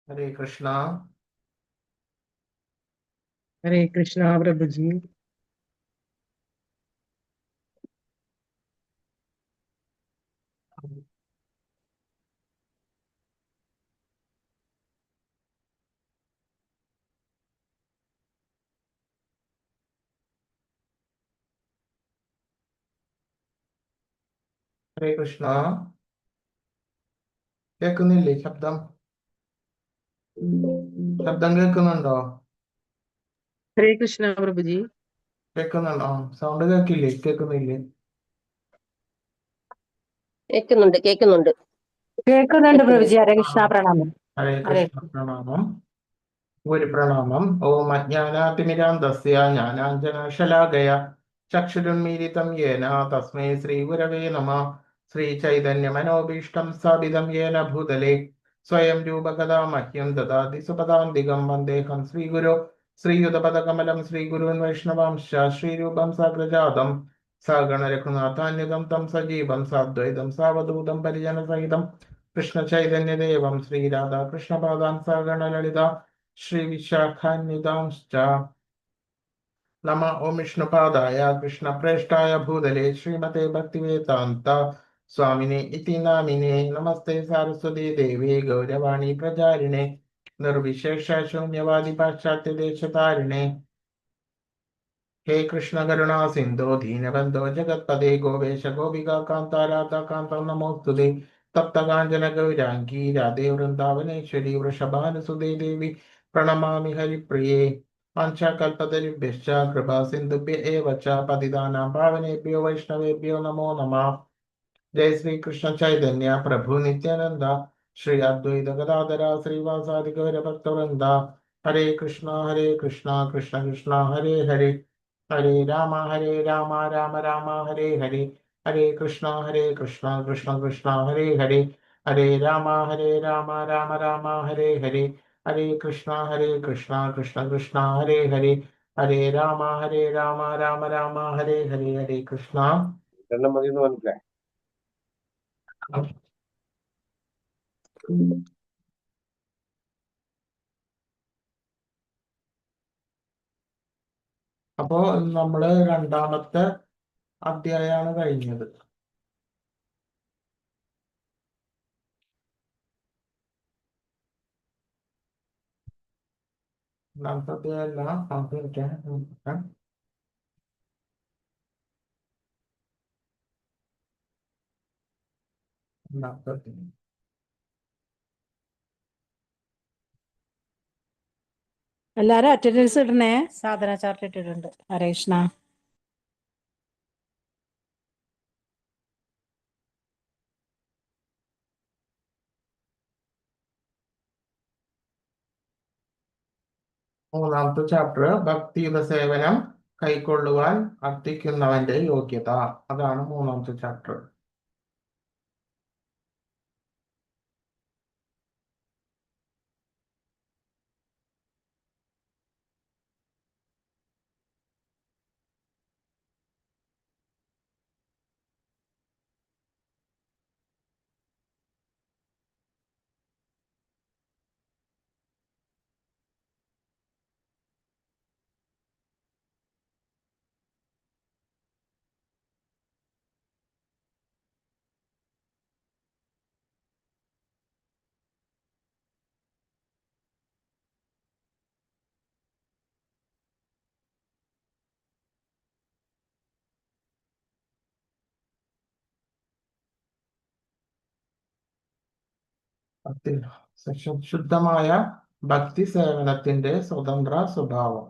हरे कृष्णा। हरे कृष्णा प्रभु जी। हरे कृष्णा। കേൾക്കുന്നില്ലേ ശബ്ദം? ശബ്ദം കേൾക്കുന്നുണ്ടോ? हरे कृष्णा प्रभु जी। കേൾക്കുന്നുണ്ടോ? സൗണ്ട് കേൾക്കില്ലേ? കേൾക്കുന്നില്ലേ? കേൾക്കുന്നുണ്ട് കേൾക്കുന്നുണ്ട് കേൾക്കുന്നുണ്ട് കേൾക്കുന്നുണ്ട്. പ്രഭുജി. ഹരേ ആ, കൃഷ്ണ പ്രണാമം. ഹരേ ഹരേ കൃഷ്ണ പ്രണാമം. ഒരു പ്രണാമം. ഓം അജ്ഞാനാതിമിരാന്തസ്യ ജ്ഞാനാഞ്ജനശലാകയ ചക്ഷുരുന്മീലിതം യേന തസ്മൈ ശ്രീ ഗുരവേ നമഃ. ശ്രീ ചൈതന്യ മനോഭീഷ്ടം സ്ഥാപിതം യേന ഭൂതലേ സ്വയം രൂപകഥാ മഹ്യം ദദാതി സുപദാന്തികം വന്ദേഹം ശ്രീഗുരു ശ്രീയുതപദകമലം ശ്രീഗുരുൻ വൈഷ്ണവാംശ ശ്രീരൂപം സാഗ്രജാതം സഗണരഘുനാഥാന്യതം തം സജീവം സാദ്വൈതം സാവധൂതം പരിജനസഹിതം കൃഷ്ണ ചൈതന്യദേവം ശ്രീരാധാകൃഷ്ണപാദാൻ സഗണലളിത श्रीविशाखान्वितांश्च नमः ओम विष्णुपादाय कृष्णप्रेष्ठाय भूतले श्रीमते भक्तिवेदान्त स्वामिने इति नामिने नमस्ते सारस्वती देवी गौरवाणी प्रचारिणे निर्विशेष शून्यवादी पाश्चात्य देशतारिणे हे कृष्ण करुणा सिंधु दीनबंधो जगत्पदे गोवेश गोपिका कांता राधा कांता नमोस्तुते तप्त कांचन गौरांगी राधे वृंदावनेश्वरी वृषभानुसुते देवी प्रणमामि हरिप्रिये वाञ्छाकल्पतरुभ्यश्च कृपा सिन्धुभ्य एव च पतितानां पावनेभ्यो वैष्णवेभ्यो नमो नमः। जय श्री कृष्ण चैतन्य प्रभु नित्यानंद श्री अद्वैत गदाधर श्रीवासादि गौर भक्तवृंद हरे कृष्णा कृष्ण कृष्णा हरे हरे राम राम हरे हरे हरे कृष्णा कृष्ण कृष्ण हरे राम हरे हरे हरे कृष्णा कृष्ण कृष्ण हरे राम हरे कृष्णा। രണ്ടും മതി എന്ന് മനസ്സിലായി. അപ്പോ നമ്മള് രണ്ടാമത്തെ അധ്യായമാണ് കഴിഞ്ഞത്. രണ്ടാമത്തെ അധ്യായമല്ല, രണ്ടാമത്തെ അധ്യായം. എല്ലാരും അറ്റൻഡൻസ് ഇടണേ. സാധന ചാർട്ട് ഇട്ടിട്ടുണ്ട്. ഹരേ കൃഷ്ണ. മൂന്നാമത്തെ ചാപ്റ്റർ ഭക്തിയുത സേവനം കൈക്കൊള്ളുവാൻ അർത്ഥിക്കുന്നവന്റെ യോഗ്യത. അതാണ് മൂന്നാമത്തെ ചാപ്റ്റർ. ശുദ്ധമായ ഭക്തി സേവനത്തിന്റെ സ്വതന്ത്ര സ്വഭാവം.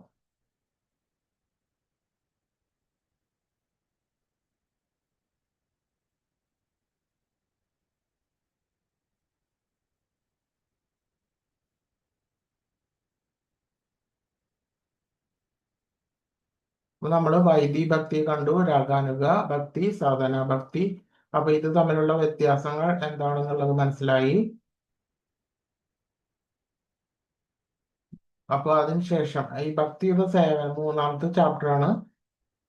നമ്മള് വൈദി ഭക്തി കണ്ടു, രാഗാനുഗ ഭക്തി, സാധന ഭക്തി. അപ്പൊ ഇത് തമ്മിലുള്ള വ്യത്യാസങ്ങൾ എന്താണെന്നുള്ളത് മനസ്സിലായി. അപ്പൊ അതിനുശേഷം ഈ ഭക്തിയുത സേവനം മൂന്നാമത്തെ ചാപ്റ്റർ ആണ്.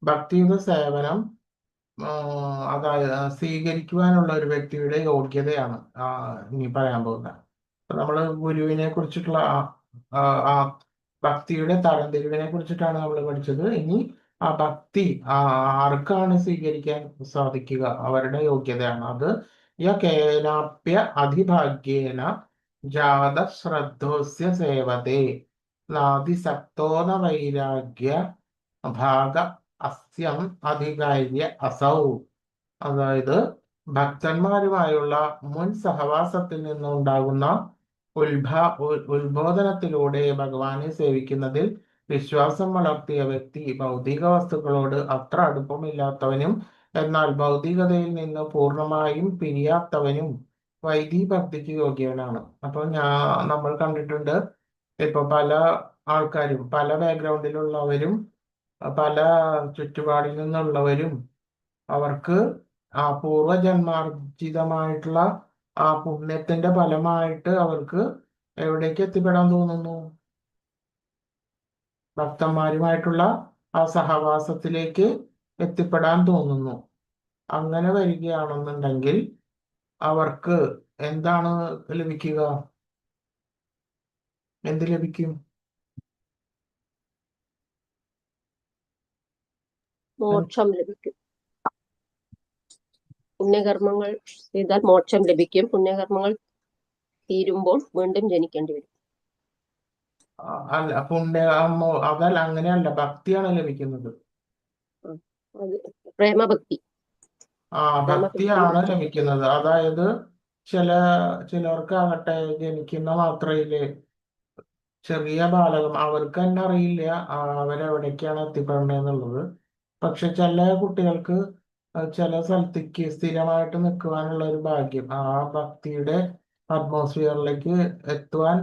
ഭക്തിയുത സേവനം അതായത് സ്വീകരിക്കുവാനുള്ള ഒരു വ്യക്തിയുടെ യോഗ്യതയാണ് ഇനി പറയാൻ പോകുന്നത്. നമ്മള് ഗുരുവിനെ കുറിച്ചിട്ടുള്ള ആ ഭക്തിയുടെ തരംതിരിവിനെ കുറിച്ചിട്ടാണ് നമ്മൾ പഠിച്ചത്. ഇനി ആ ഭക്തി ആർക്കാണ് സ്വീകരിക്കാൻ സാധിക്കുക, അവരുടെ യോഗ്യതയാണ് അത്. കേനാപ്യ അധിഭാഗ്യേന ജാത ശ്രദ്ധോസ്യ സേവതേ നാദിസക്തോ ന വൈരാഗ്യ ഭാഗ അസ്യം അധികാര്യ അസൗ. അതായത് ഭക്തന്മാരുമായുള്ള മുൻ സഹവാസത്തിൽ നിന്നുണ്ടാകുന്ന ഉത്ബോധനത്തിലൂടെ ഭഗവാനെ സേവിക്കുന്നതിൽ വിശ്വാസം വളർത്തിയ വ്യക്തി ഭൗതിക വസ്തുക്കളോട് അത്ര അടുപ്പമില്ലാത്തവനും എന്നാൽ ഭൗതികതയിൽ നിന്ന് പൂർണ്ണമായും പിരിയാത്തവനും വൈദിഭക്തിക്ക് യോഗ്യവനാണ്. അപ്പൊ നമ്മൾ കണ്ടിട്ടുണ്ട്, ഇപ്പൊ പല ആൾക്കാരും പല ബാക്ക്ഗ്രൗണ്ടിലുള്ളവരും പല ചുറ്റുപാടിൽ നിന്നുള്ളവരും അവർക്ക് ആ പൂർവജന്മാർജിതമായിട്ടുള്ള ആ പുണ്യത്തിന്റെ ഫലമായിട്ട് അവർക്ക് എവിടേക്ക് എത്തിപ്പെടാൻ തോന്നുന്നു? ഭക്തന്മാരുമായിട്ടുള്ള ആ സഹവാസത്തിലേക്ക് എത്തിപ്പെടാൻ തോന്നുന്നു. അങ്ങനെ വരികയാണെന്നുണ്ടെങ്കിൽ അവർക്ക് എന്താണ് ലഭിക്കുക? എന്ത് ലഭിക്കും? മോക്ഷം ലഭിക്കും. പുണ്യകർമ്മങ്ങൾ ചെയ്താൽ മോക്ഷം ലഭിക്കും. പുണ്യകർമ്മങ്ങൾ തീരുമ്പോൾ വീണ്ടും ജനിക്കേണ്ടി വരും. അല്ല, അതല്ല, അങ്ങനെയല്ല, ഭക്തിയാണ് ലഭിക്കുന്നത്. അത് പ്രേമഭക്തി. ഭക്തിയാണ് ലഭിക്കുന്നത്. അതായത് ചിലർക്കാകട്ടെ ജനിക്കുന്ന മാത്രയില് ചെറിയ ബാലകം, അവർക്ക് തന്നെ അറിയില്ല അവരെവിടേക്കാണ് എത്തിപ്പെടേണ്ടതെന്നുള്ളത്. പക്ഷെ ചില കുട്ടികൾക്ക് ചില സ്ഥലത്തേക്ക് സ്ഥിരമായിട്ട് നിൽക്കുവാനുള്ള ഒരു ഭാഗ്യം, ആ ഭക്തിയുടെ അറ്റ്മോസ്ഫിയറിലേക്ക് എത്തുവാൻ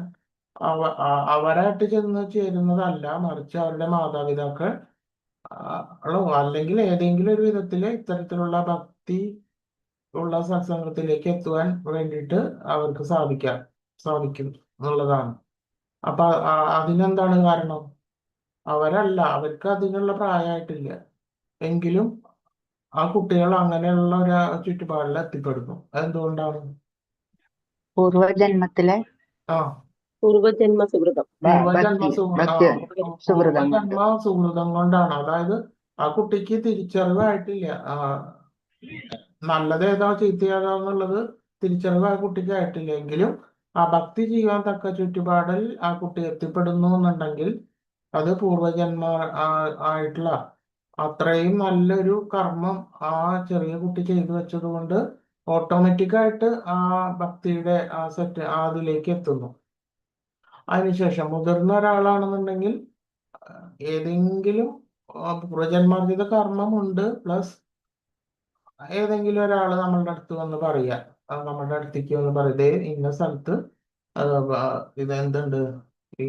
അവരായിട്ട് ചെന്ന് ചേരുന്നതല്ല, മറിച്ച് അവരുടെ മാതാപിതാക്കൾ അല്ലെങ്കിൽ ഏതെങ്കിലും ഒരു വിധത്തില് ഇത്തരത്തിലുള്ള ഭക്തി ഉള്ള സത്സംഗത്തിലേക്ക് എത്തുവാൻ വേണ്ടിയിട്ട് അവർക്ക് സാധിക്കും എന്നുള്ളതാണ്. അപ്പൊ അതിനെന്താണ് കാരണം? അവർക്ക് അതിനുള്ള പ്രായമായിട്ടില്ല, എങ്കിലും ആ കുട്ടികൾ അങ്ങനെയുള്ള ഒരു ചുറ്റുപാടിൽ എത്തിപ്പെടുന്നു. അതെന്തുകൊണ്ടാണ്? പൂർവജന്മത്തിലെ പൂർവജന്മ സുഹൃതം. പൂർവജന്മ സുഹൃതം കൊണ്ടാണ്. അതായത് ആ കുട്ടിക്ക് തിരിച്ചറിവായിട്ടില്ല, നല്ലത് ഏതാ ചീത്ത ഏതാ എന്നുള്ളത് തിരിച്ചറിവ് ആ കുട്ടിക്ക് ആയിട്ടില്ല. എങ്കിലും ആ ഭക്തി ചെയ്യാൻ തക്ക ചുറ്റുപാടിൽ ആ കുട്ടി എത്തിപ്പെടുന്നു എന്നുണ്ടെങ്കിൽ അത് പൂർവജന്മ ആയിട്ടുള്ള അത്രയും നല്ലൊരു കർമ്മം ആ ചെറിയ കുട്ടി ചെയ്തു വെച്ചത് കൊണ്ട് ഓട്ടോമാറ്റിക്കായിട്ട് ആ ഭക്തിയുടെ അതിലേക്ക് എത്തുന്നു. അതിനുശേഷം മുതിർന്ന ഒരാളാണെന്നുണ്ടെങ്കിൽ ഏതെങ്കിലും പൂർവജന്മാർജിത കർമ്മമുണ്ട്, പ്ലസ് ഏതെങ്കിലും ഒരാൾ നമ്മളുടെ അടുത്ത് വന്ന് പറയുക, നമ്മുടെ അടുത്തേക്ക് വന്ന് പറയുന്നത് ഇന്ന സ്ഥലത്ത് ഇതെന്തുണ്ട്, ഈ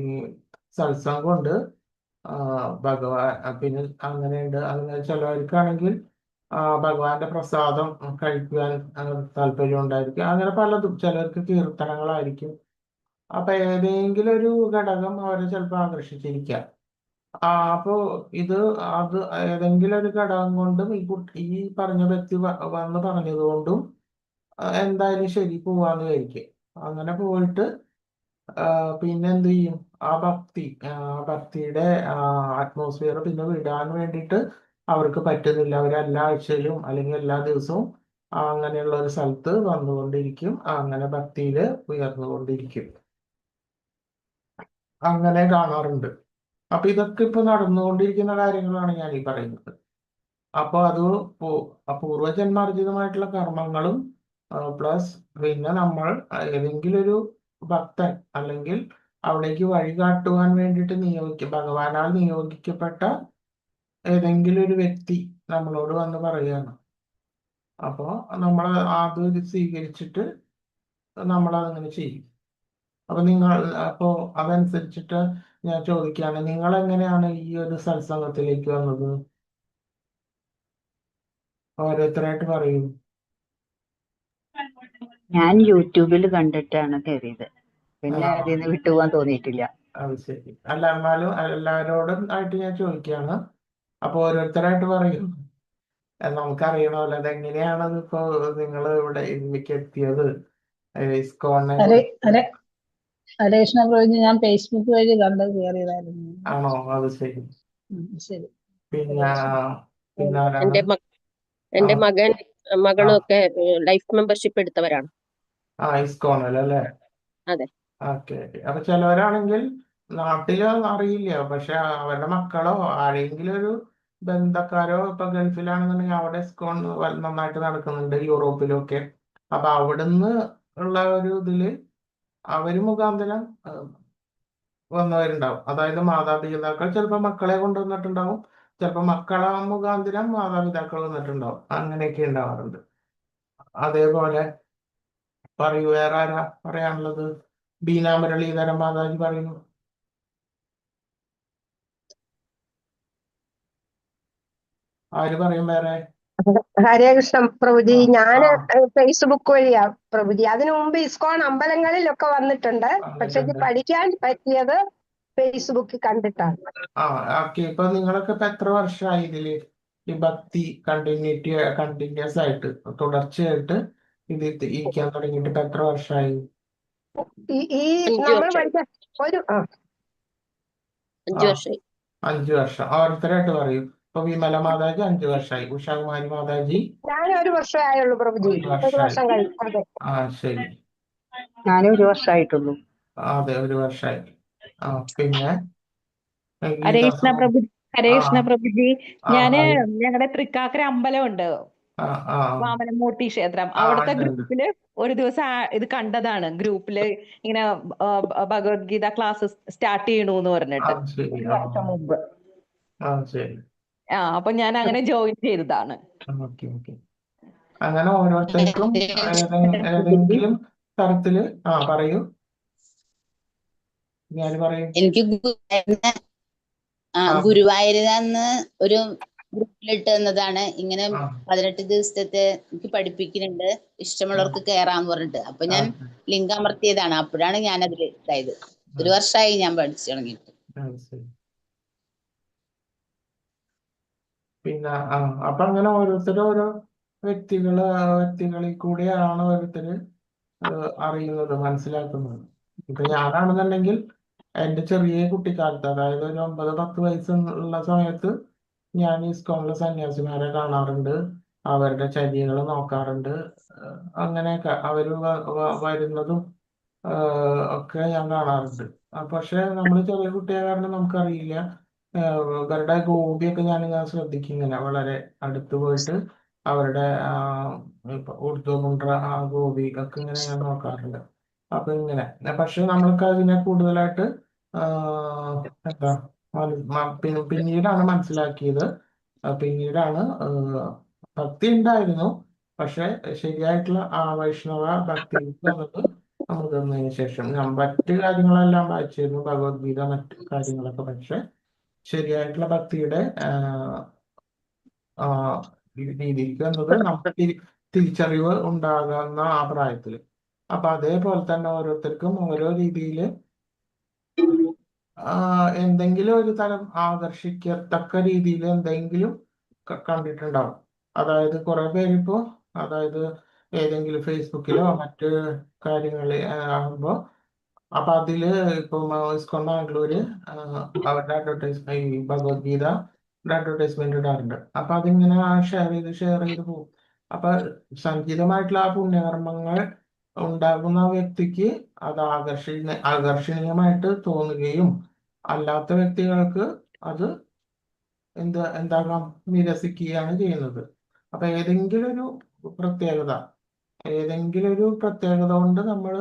സത്സംഗമുണ്ട്, ഭഗവാൻ, പിന്നെ അങ്ങനെയുണ്ട്. അങ്ങനെ ചിലവർക്കാണെങ്കിൽ ഭഗവാന്റെ പ്രസാദം കഴിക്കുവാൻ താല്പര്യം ഉണ്ടായിരിക്കും. അങ്ങനെ പലതും, ചിലർക്ക് കീർത്തനങ്ങളായിരിക്കും. അപ്പൊ ഏതെങ്കിലും ഒരു ഘടകം അവരെ ചിലപ്പോൾ ആകർഷിച്ചിരിക്കാം. അപ്പോ അത് ഏതെങ്കിലും ഒരു ഘടകം കൊണ്ടും ഈ പറഞ്ഞ വ്യക്തി വന്ന് പറഞ്ഞതുകൊണ്ടും എന്തായാലും ശരി പോവാന്ന് വിചാരിക്കും. അങ്ങനെ പോയിട്ട് പിന്നെ എന്ത് ചെയ്യും? ആ ഭക്തിയുടെ അറ്റ്മോസ്ഫിയർ പിന്നെ വിടാൻ വേണ്ടിയിട്ട് അവർക്ക് പറ്റുന്നില്ല. അവരെല്ലാ ആഴ്ചയിലും അല്ലെങ്കിൽ എല്ലാ ദിവസവും അങ്ങനെയുള്ള ഒരു സ്ഥലത്ത് വന്നുകൊണ്ടിരിക്കും, അങ്ങനെ ഭക്തിയിൽ ഉയർന്നുകൊണ്ടിരിക്കും. അങ്ങനെ കാണാറുണ്ട്. അപ്പൊ ഇതൊക്കെ ഇപ്പൊ നടന്നുകൊണ്ടിരിക്കുന്ന കാര്യങ്ങളാണ് ഞാൻ ഈ പറയുന്നത്. അപ്പൊ അത് പൂർവജന്മാർജിതമായിട്ടുള്ള കർമ്മങ്ങളും പ്ലസ് പിന്നെ നമ്മൾ ഏതെങ്കിലും ഒരു ഭക്തൻ അല്ലെങ്കിൽ അവിടേക്ക് വഴികാട്ടുവാൻ വേണ്ടിയിട്ട് ഭഗവാനാൽ നിയോഗിക്കപ്പെട്ട ഏതെങ്കിലും ഒരു വ്യക്തി നമ്മളോട് വന്ന് പറയുകയാണ്. അപ്പോൾ നമ്മൾ അത് സ്വീകരിച്ചിട്ട് നമ്മൾ അതങ്ങനെ ചെയ്യും. അപ്പോ അതനുസരിച്ചിട്ട് ഞാൻ ചോദിക്കുകയാണ്, നിങ്ങൾ എങ്ങനെയാണ് ഈ ഒരു സത്സംഗത്തിലേക്ക് വന്നത്? ഓരോരുത്തരായിട്ട് പറയും. ഞാൻ യൂട്യൂബിൽ കണ്ടിട്ടാണ് കയറിയത്, പിന്നെ അതിൽ നിന്ന് വിട്ടുപോകാൻ തോന്നിയിട്ടില്ല. അത് ശരി. അല്ല, എന്നാലും എല്ലാവരോടും ആയിട്ട് ഞാൻ ചോദിക്കുകയാണ്. അപ്പൊ ഓരോരുത്തരായിട്ട് പറയും, നമുക്കറിയണമല്ലോ അതെങ്ങനെയാണ് ഇപ്പോ നിങ്ങൾ ഇവിടെ ഇതിലേക്ക് എത്തിയത്, ഇസ്കോണ്. ഹരേ കൃഷ്ണ പ്രഭുജി, ഞാൻ ഫേസ്ബുക്ക് വഴി കണ്ട് കയറിയതായിരുന്നു. ആണോ? അത് ശരി. ശരി. പിന്നെ പിന്നെ എന്റെ ആരാണ്? എന്റെ ആ മകളും ആ ഒക്കെ ലൈഫ് മെമ്പർഷിപ്പ് എടുത്തവരാണ്. ഇസ്കോണിലല്ലേ? അതെ. ഓക്കെ. അപ്പൊ ചിലവരാണെങ്കിൽ നാട്ടില് അറിയില്ല, പക്ഷെ അവരുടെ മക്കളോ ആരെങ്കിലും ഒരു ബന്ധക്കാരോ ഇപ്പൊ ഗൾഫിലാണെന്നുണ്ടെങ്കിൽ അവിടെ ഇസ്കോൺ നന്നായിട്ട് നടക്കുന്നുണ്ട്, യൂറോപ്പിലും ഒക്കെ. അപ്പൊ അവിടുന്ന് ഉള്ള ഒരു ഇതില് അവര് മുഖാന്തരം വന്നവരുണ്ടാവും. അതായത് മാതാപിതാക്കൾ ചിലപ്പോൾ മക്കളെ കൊണ്ടുവന്നിട്ടുണ്ടാവും, ചിലപ്പോൾ മക്കളെ മുഖാന്തരം മാതാപിതാക്കൾ വന്നിട്ടുണ്ടാവും. അങ്ങനെയൊക്കെ ഉണ്ടാവാറുണ്ട്. അതേപോലെ പറയൂ, വേറെ ആരാ പറയാനുള്ളത്? ബീന മുരളീധരൻ മാതാജി പറയൂ. ആര് പറയും വേറെ? ഹരേ കൃഷ്ണ പ്രഭുജി, ആ ഞാന് ആ ഫേസ്ബുക്ക് വഴിയാ പ്രഭുജി. അതിനു മുമ്പ് ഇസ്കോൺ അമ്പലങ്ങളിലൊക്കെ വന്നിട്ടുണ്ട്. പക്ഷെ ഇത് വന്നിട്ടുണ്ട്. പഠിക്കാൻ പറ്റിയത് ഫേസ്ബുക്ക് കണ്ടിട്ടാണ്. ഓക്കെ. ഇപ്പൊ നിങ്ങളൊക്കെ ഇപ്പൊ എത്ര വർഷമായി ഇതില് ഈ ഭക്തി കണ്ടിന്യൂസ് ആയിട്ട് തുടർച്ചയായിട്ട് ഇത് ഇരിക്കാൻ തുടങ്ങിയിട്ട് ഇപ്പൊ എത്ര വർഷമായി? ഈ 5 നമ്മൾ വർഷമായി. പഠിച്ച ഒരു 5 വർഷമായി. 5 വർഷം. ഓരോരുത്തരായിട്ട് പറയൂ. ഇപ്പൊ വിമല മാതാജി 5 വർഷമായി, ഉഷാകുമാരി മാതാജി ഞാൻ 1 വർഷമേ ആയുള്ളൂ പ്രഭുജി. 1 1 വർഷമായി. വർഷം കഴിഞ്ഞു. അതെ. ശരി. ഞാനും 1 വർഷമായിട്ടുള്ളൂ. അതെ, 1 വർഷമായി. പിന്നെ ഹരേ ഗീതാ കൃഷ്ണ പ്രഭു ഹരേ ആ കൃഷ്ണ പ്രഭുജി, ഞാന് ഹായ്. ഞങ്ങളുടെ തൃക്കാക്കര അമ്പലമുണ്ട്, ആ ആ വാമനമൂർത്തി ക്ഷേത്രം. ആ അവിടുത്തെ ഉണ്ട് ഉണ്ട്. ഗ്രൂപ്പില് ഒരു ദിവസം ഇത് കണ്ടതാണ്. ഗ്രൂപ്പില് ഇങ്ങനെ ഭഗവത്ഗീത ക്ലാസ് സ്റ്റാർട്ട് ചെയ്യണൂന്ന് പറഞ്ഞിട്ട് ശരി. 1 വർഷം മുമ്പ്. ശരി. അപ്പൊ ഞാൻ അങ്ങനെ ജോയിൻ ചെയ്തതാണ്. Okay okay. അങ്ങനെ ഓരോരുത്തർക്കും പ്രഭുജി, ഏതെങ്കിലും തരത്തില് പറയൂ. ഞാൻ പറയൂ. എനിക്ക് ആ ഗുരുവായൂരിന്ന് ഒരു ഗ്രൂപ്പിലിട്ട് തന്നതാണ്. ഇങ്ങനെ ആ 18 ദിവസത്തെ എനിക്ക് പഠിപ്പിക്കുന്നുണ്ട്, ഇഷ്ടമുള്ളവർക്ക് കയറാന്ന് പറഞ്ഞിട്ട്. അപ്പൊ ആ ഞാൻ ലിങ്ക് അമർത്തിയതാണ്. അപ്പോഴാണ് ഞാൻ അതിൽ ഇതായത്. 1 വർഷമായി ഞാൻ പഠിച്ചു തുടങ്ങിയിട്ട്. ശരി. പിന്നെ അപ്പൊ അങ്ങനെ ഓരോ വ്യക്തികളിൽ കൂടിയാണ് ഓരോരുത്തര് അറിയുന്നത്, മനസ്സിലാക്കുന്നത്. ഇപ്പൊ ഞാനാണെന്നുണ്ടെങ്കിൽ എന്റെ ചെറിയ കുട്ടിക്കാലത്ത്, അതായത് ഒരു 9-10 വയസ്സുള്ള സമയത്ത് ഞാൻ ഈ ഇസ്കോണിലെ സന്യാസിമാരെ കാണാറുണ്ട്, അവരുടെ ചര്യകൾ നോക്കാറുണ്ട്. അങ്ങനെയൊക്കെ അവര് വരുന്നതും ഒക്കെ ഞാൻ കാണാറുണ്ട്. പക്ഷെ നമ്മൾ ചെറിയ കുട്ടിയെ കാരണം നമുക്കറിയില്ല. ഇവരുടെ ഗോപിയൊക്കെ ഞാനിങ്ങനെ ശ്രദ്ധിക്കും, ഇങ്ങനെ വളരെ അടുത്ത് പോയിട്ട് അവരുടെ ഇപ്പൊ ഉറുദു മുണ്ട്ര ഗോപി ഒക്കെ ഇങ്ങനെ ഞാൻ നോക്കാറുണ്ട്. അപ്പൊ ഇങ്ങനെ പക്ഷെ നമ്മൾക്ക് അതിനെ കൂടുതലായിട്ട് എന്താ പിന്നീടാണ് മനസ്സിലാക്കിയത്. പിന്നീടാണ് ഭക്തി ഉണ്ടായിരുന്നു, പക്ഷെ ശരിയായിട്ടുള്ള വൈഷ്ണവ ഭക്തി വന്നത് മുതിർന്നതിന് ശേഷം. ഞാൻ മറ്റ് കാര്യങ്ങളെല്ലാം വായിച്ചിരുന്നു, ഭഗവത്ഗീത മറ്റ് കാര്യങ്ങളൊക്കെ. പക്ഷെ ശരിയായിട്ടുള്ള ഭക്തിയുടെ രീതിക്ക് വന്നത് നമുക്ക് തിരിച്ചറിവ് ഉണ്ടാകുന്ന ആ പ്രായത്തില്. അപ്പൊ അതേപോലെ തന്നെ ഓരോരുത്തർക്കും ഓരോ രീതിയിൽ എന്തെങ്കിലും ഒരു തരം ആകർഷിക്കത്തക്ക രീതിയിൽ എന്തെങ്കിലും കണ്ടിട്ടുണ്ടാവും. അതായത് കുറെ പേരിപ്പോ, അതായത് ഏതെങ്കിലും ഫേസ്ബുക്കിലോ മറ്റ് കാര്യങ്ങളിൽ ആകുമ്പോ, അപ്പൊ അതില് ഇപ്പൊ ഇസ്കോൺ ബാംഗ്ലൂര് അവരുടെ ഈ ഭഗവത്ഗീത അഡ്വർടൈസ്മെന്റ് ഇടാറുണ്ട്. അപ്പൊ അതിങ്ങനെ ഷെയർ ചെയ്ത് പോകും. അപ്പൊ സഞ്ചിതമായിട്ടുള്ള ആ പുണ്യകർമ്മങ്ങൾ ഉണ്ടാകുന്ന വ്യക്തിക്ക് അത് ആകർഷണീയമായിട്ട് തോന്നുകയും, അല്ലാത്ത വ്യക്തികൾക്ക് അത് എന്താകാം, നിരസിക്കുകയാണ് ചെയ്യുന്നത്. അപ്പൊ ഏതെങ്കിലും ഒരു പ്രത്യേകത കൊണ്ട് നമ്മൾ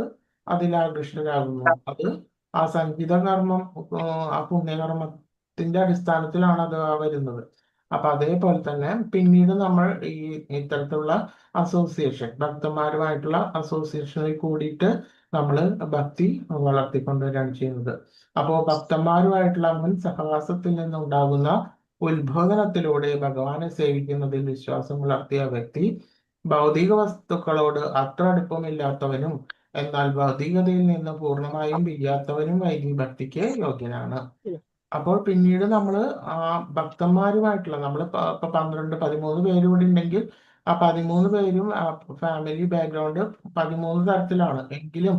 അതിലാകൃഷ്ടരാകുന്നു. അത് ആ സംഗീത കർമ്മം, ആ പുണ്യകർമ്മത്തിന്റെ അടിസ്ഥാനത്തിലാണ് അത് വരുന്നത്. അപ്പൊ അതേപോലെ തന്നെ പിന്നീട് നമ്മൾ ഇത്തരത്തിലുള്ള ഭക്തന്മാരുമായിട്ടുള്ള അസോസിയേഷനിൽ കൂടിയിട്ട് നമ്മൾ ഭക്തി വളർത്തിക്കൊണ്ടുവരികയാണ് ചെയ്യുന്നത്. അപ്പോൾ ഭക്തന്മാരുമായിട്ടുള്ള മുൻ സഹവാസത്തിൽ നിന്നുണ്ടാകുന്ന ഉത്ബോധനത്തിലൂടെ ഭഗവാനെ സേവിക്കുന്നതിൽ വിശ്വാസം വളർത്തിയ വ്യക്തി ഭൗതിക വസ്തുക്കളോട് അത്ര അടുപ്പമില്ലാത്തവനും എന്നാൽ ഭൗതികതയിൽ നിന്ന് പൂർണ്ണമായും പിരിയാത്തവനും വൈദിക ഭക്തിക്ക് യോഗ്യനാണ്. അപ്പോൾ പിന്നീട് നമ്മൾ ആ ഭക്തന്മാരുമായിട്ടുള്ള ഇപ്പൊ 12-13 പേര് കൂടി ഉണ്ടെങ്കിൽ ആ 13 പേരും ഫാമിലി ബാക്ക്ഗ്രൗണ്ട് 13 തരത്തിലാണ്. എങ്കിലും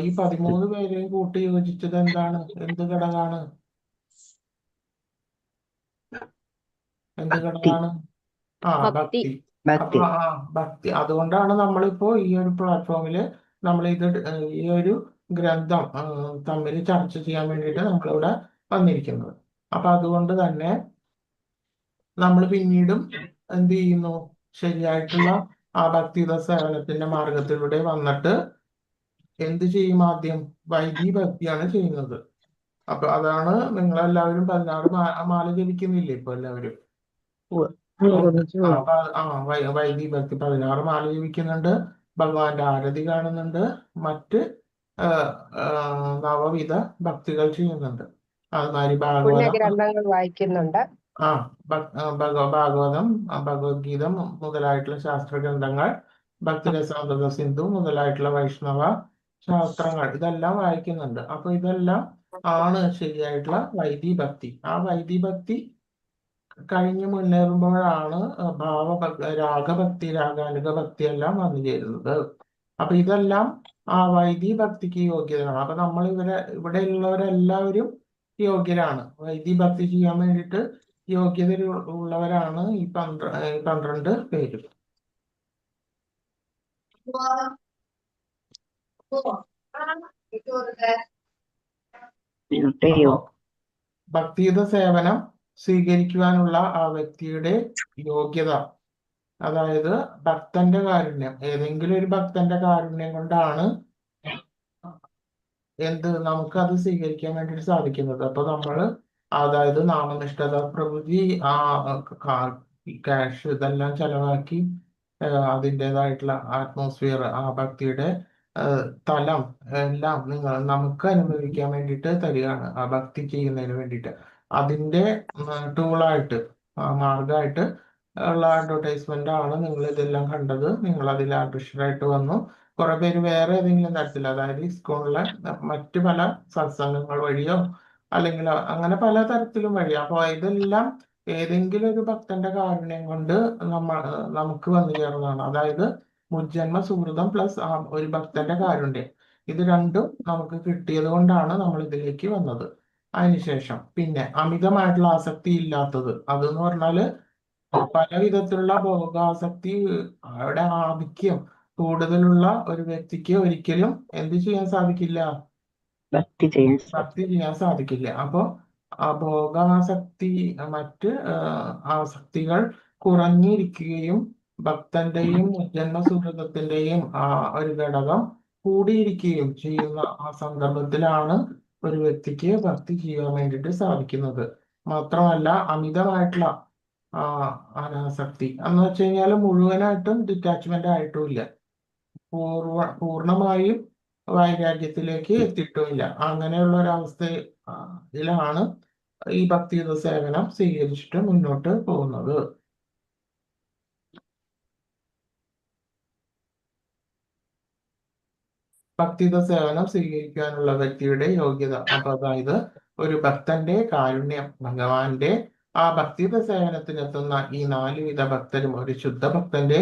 ഈ 13 പേരെയും കൂട്ടി യോജിച്ചത് എന്താണ്? എന്ത് ഘടകമാണ്? എന്ത് ഭക്തി ഘടകമാണ്? ഭക്തി. ഭക്തി. അപ്പൊ ഭക്തി ഭക്തി. അതുകൊണ്ടാണ് നമ്മളിപ്പോ ഈ ഒരു പ്ലാറ്റ്ഫോമില് നമ്മൾ ഈ ഒരു ഗ്രന്ഥം തമ്മിൽ ചർച്ച ചെയ്യാൻ വേണ്ടിയിട്ട് നമ്മളിവിടെ വന്നിരിക്കുന്നത്. അപ്പൊ അതുകൊണ്ട് തന്നെ നമ്മൾ പിന്നീടും എന്ത് ചെയ്യുന്നു? ശരിയായിട്ടുള്ള ആ ഭക്തിയുത സേവനത്തിന്റെ മാർഗത്തിലൂടെ വന്നിട്ട് എന്ത് ചെയ്യും? ആദ്യം വൈദിക ഭക്തിയാണ് ചെയ്യുന്നത്. അപ്പൊ അതാണ് നിങ്ങളെല്ലാവരും 16 മാല ജപിക്കുന്നില്ലേ ഇപ്പൊ എല്ലാവരും? ഉണ്ട്. വൈദിക ഭക്തി 16 മാല ജപിക്കുന്നുണ്ട്, ഭഗവാന്റെ ആരതി കാണുന്നുണ്ട്, മറ്റ് ആ, ആ, നവവിധ ഭക്തികൾ ചെയ്യുന്നുണ്ട്. അതുമാതിരി ഭാഗവതം, പുണ്യഗ്രന്ഥങ്ങൾ വായിക്കുന്നുണ്ട്. ഭാഗവതം, ഭഗവത്ഗീത മുതലായിട്ടുള്ള ശാസ്ത്ര ഗ്രന്ഥങ്ങൾ, ഭക്തിരസാമൃത സിന്ധു മുതലായിട്ടുള്ള വൈഷ്ണവ ശാസ്ത്രങ്ങൾ ഇതെല്ലാം വായിക്കുന്നുണ്ട്. അപ്പൊ ഇതെല്ലാം ആണ് ശരിയായിട്ടുള്ള വൈദിക ഭക്തി. ആ വൈദിക ഭക്തി കഴിഞ്ഞു മുന്നേറുമ്പോഴാണ് രാഗഭക്തി, രാഗാനുഗ ഭക്തി എല്ലാം വന്നു ചേരുന്നത്. അപ്പൊ ഇതെല്ലാം ആ വൈദിക ഭക്തിക്ക് യോഗ്യതയാണ്. അപ്പൊ നമ്മൾ ഇവിടെ ഉള്ളവരെല്ലാവരും യോഗ്യരാണ്. വൈദിക ഭക്തി ചെയ്യാൻ വേണ്ടിയിട്ട് യോഗ്യത ഉള്ളവരാണ് ഈ 12 പേര്. മ്യൂട്ട് ചെയ്യോ? ഭക്തിയുത സേവനം സ്വീകരിക്കുവാനുള്ള ആ വ്യക്തിയുടെ യോഗ്യത, അതായത് ഭക്തന്റെ കാരുണ്യം, ഏതെങ്കിലും ഒരു ഭക്തന്റെ കാരുണ്യം കൊണ്ടാണ് നമുക്കത് സ്വീകരിക്കാൻ വേണ്ടിയിട്ട് സാധിക്കുന്നത്. അപ്പൊ നമ്മള് അതായത് നാമനിഷ്ഠത, പ്രകൃതി, ക്യാഷ് ഇതെല്ലാം ചെലവാക്കി അതിൻ്റെതായിട്ടുള്ള ആറ്റ്മോസ്ഫിയർ, ആ ഭക്തിയുടെ തലം എല്ലാം നമുക്ക് അനുഭവിക്കാൻ വേണ്ടിയിട്ട് തരികയാണ്, ആ ഭക്തി ചെയ്യുന്നതിന് വേണ്ടിയിട്ട്. അതിന്റെ ടൂളായിട്ട്, മാർഗമായിട്ട് ഉള്ള അഡ്വർടൈസ്മെന്റ് ആണ് നിങ്ങൾ ഇതെല്ലാം കണ്ടത്. നിങ്ങൾ അതിൽ ആകൃഷ്ടരായിട്ട് വന്നു. കുറെ പേര് വേറെ ഏതെങ്കിലും തരത്തിൽ, അതായത് ഇസ്കോണിലെ മറ്റു പല സത്സംഗങ്ങൾ വഴിയോ അല്ലെങ്കിൽ അങ്ങനെ പല തരത്തിലും വഴി. അപ്പൊ ഇതെല്ലാം ഏതെങ്കിലും ഒരു ഭക്തന്റെ കാരുണ്യം കൊണ്ട് നമുക്ക് വന്നു ചേർന്നതാണ്. അതായത് മുജ്ജന്മ സുഹൃതം പ്ലസ് ഒരു ഭക്തന്റെ കാരുണ്യം, ഇത് രണ്ടും നമുക്ക് കിട്ടിയത് കൊണ്ടാണ് നമ്മൾ ഇതിലേക്ക് വന്നത്. അതിനുശേഷം പിന്നെ അമിതമായിട്ടുള്ള ആസക്തി ഇല്ലാത്തത്, അതെന്ന് പറഞ്ഞാല് പല വിധത്തിലുള്ള ഭോഗാസക്തി, അവിടെ ആധിക്യം കൂടുതലുള്ള ഒരു വ്യക്തിക്ക് ഒരിക്കലും എന്ത് ചെയ്യാൻ സാധിക്കില്ല? ഭക്തി ചെയ്യാൻ സാധിക്കില്ല. അപ്പൊ ആ ഭോഗാസക്തി, മറ്റ് ആസക്തികൾ കുറഞ്ഞിരിക്കുകയും ഭക്തന്റെയും ജന്മസുഹൃതത്തിന്റെയും ഒരു ഘടകം കൂടിയിരിക്കുകയും ചെയ്യുന്ന ആ സന്ദർഭത്തിലാണ് ഒരു വ്യക്തിക്ക് ഭക്തി ചെയ്യാൻ വേണ്ടിയിട്ട് സാധിക്കുന്നത്. മാത്രമല്ല അമിതമായിട്ടുള്ള അനാസക്തി എന്ന് വെച്ച് കഴിഞ്ഞാൽ മുഴുവനായിട്ടും ഡിറ്റാച്ച്മെന്റ് ആയിട്ടുമില്ല, പൂർണ്ണമായും വൈരാഗ്യത്തിലേക്ക് എത്തിയിട്ടുമില്ല. അങ്ങനെയുള്ള ഒരവസ്ഥയിലാണ് ഈ ഭക്തിയുത സേവനം സ്വീകരിച്ചിട്ട് മുന്നോട്ട് പോകുന്നത്. ഭക്തിയുത സേവനം സ്വീകരിക്കാനുള്ള വ്യക്തിയുടെ യോഗ്യത, അപ്പൊ അതായത് ഒരു ഭക്തന്റെ കാരുണ്യം, ഭഗവാന്റെ ആ ഭക്തിയുത സേവനത്തിനെത്തുന്ന ഈ 4 വിധ ഭക്തരും ഒരു ശുദ്ധ ഭക്തന്റെ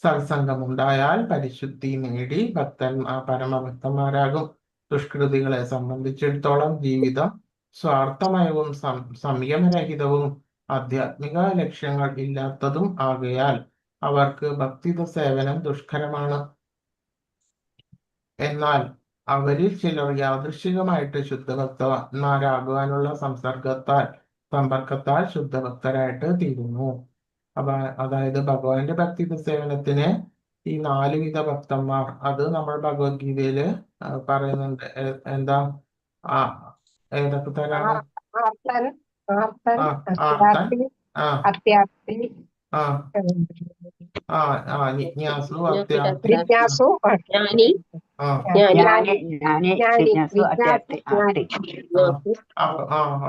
സത്സംഗം ഉണ്ടായാൽ പരിശുദ്ധി നേടി പരമഭക്തന്മാരാകും. ദുഷ്കൃതികളെ സംബന്ധിച്ചിടത്തോളം ജീവിതം സ്വാർത്ഥമയവും സംയമരഹിതവും ആധ്യാത്മിക ലക്ഷ്യങ്ങൾ ഇല്ലാത്തതും ആകയാൽ അവർക്ക് ഭക്തിയുത സേവനം ദുഷ്കരമാണ്. എന്നാൽ അവരിൽ ചിലർ യാദൃശ്ചികമായിട്ട് ശുദ്ധഭക്തന്മാരാകുവാനുള്ള സമ്പർക്കത്താൽ ശുദ്ധഭക്തരായിട്ട് തീരുന്നു. അതായത് ഭഗവാന്റെ ഭക്തിയുത സേവനത്തിന് ഈ 4 വിധ ഭക്തന്മാർ, അത് നമ്മൾ ഭഗവത്ഗീതയില് പറയുന്നുണ്ട്. എന്താ ഏതൊക്കെ തരാണ്? ആർത്തൻ, ആർത്തൻ, അത്യാർത്തി, ജിജ്ഞാസു, അത്യാർത്തി, ജിജ്ഞാസു, ജ്ഞാനി,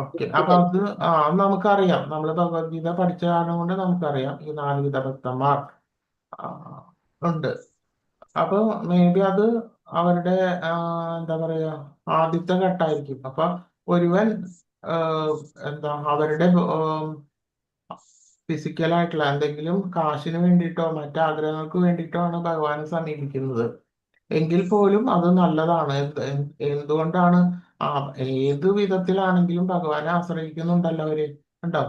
ഓക്കെ. അപ്പൊ അത് നമുക്കറിയാം, നമ്മൾ ഭഗവത്ഗീത പഠിച്ച കാരണം കൊണ്ട് നമുക്കറിയാം ഈ 4 വിധ ഭക്തന്മാർ ഉണ്ട്. അപ്പൊ മേ ബി അത് അവരുടെ എന്താ പറയാ ആദ്യത്തെ ഘട്ടമായിരിക്കും. അപ്പൊ ഒരുവൻ അവരുടെ ഫിസിക്കലായിട്ടുള്ള എന്തെങ്കിലും കാശിന് വേണ്ടിയിട്ടോ മറ്റാഗ്രഹങ്ങൾക്ക് വേണ്ടിയിട്ടോ ആണ് ഭഗവാനെ സമീപിക്കുന്നത്. എങ്കിൽ പോലും അത് നല്ലതാണ്. എന്തുകൊണ്ടാണ്? ആ ഏത് വിധത്തിലാണെങ്കിലും ഭഗവാനെ ആശ്രയിക്കുന്നുണ്ടല്ലോ അവര്. ഉണ്ടോ?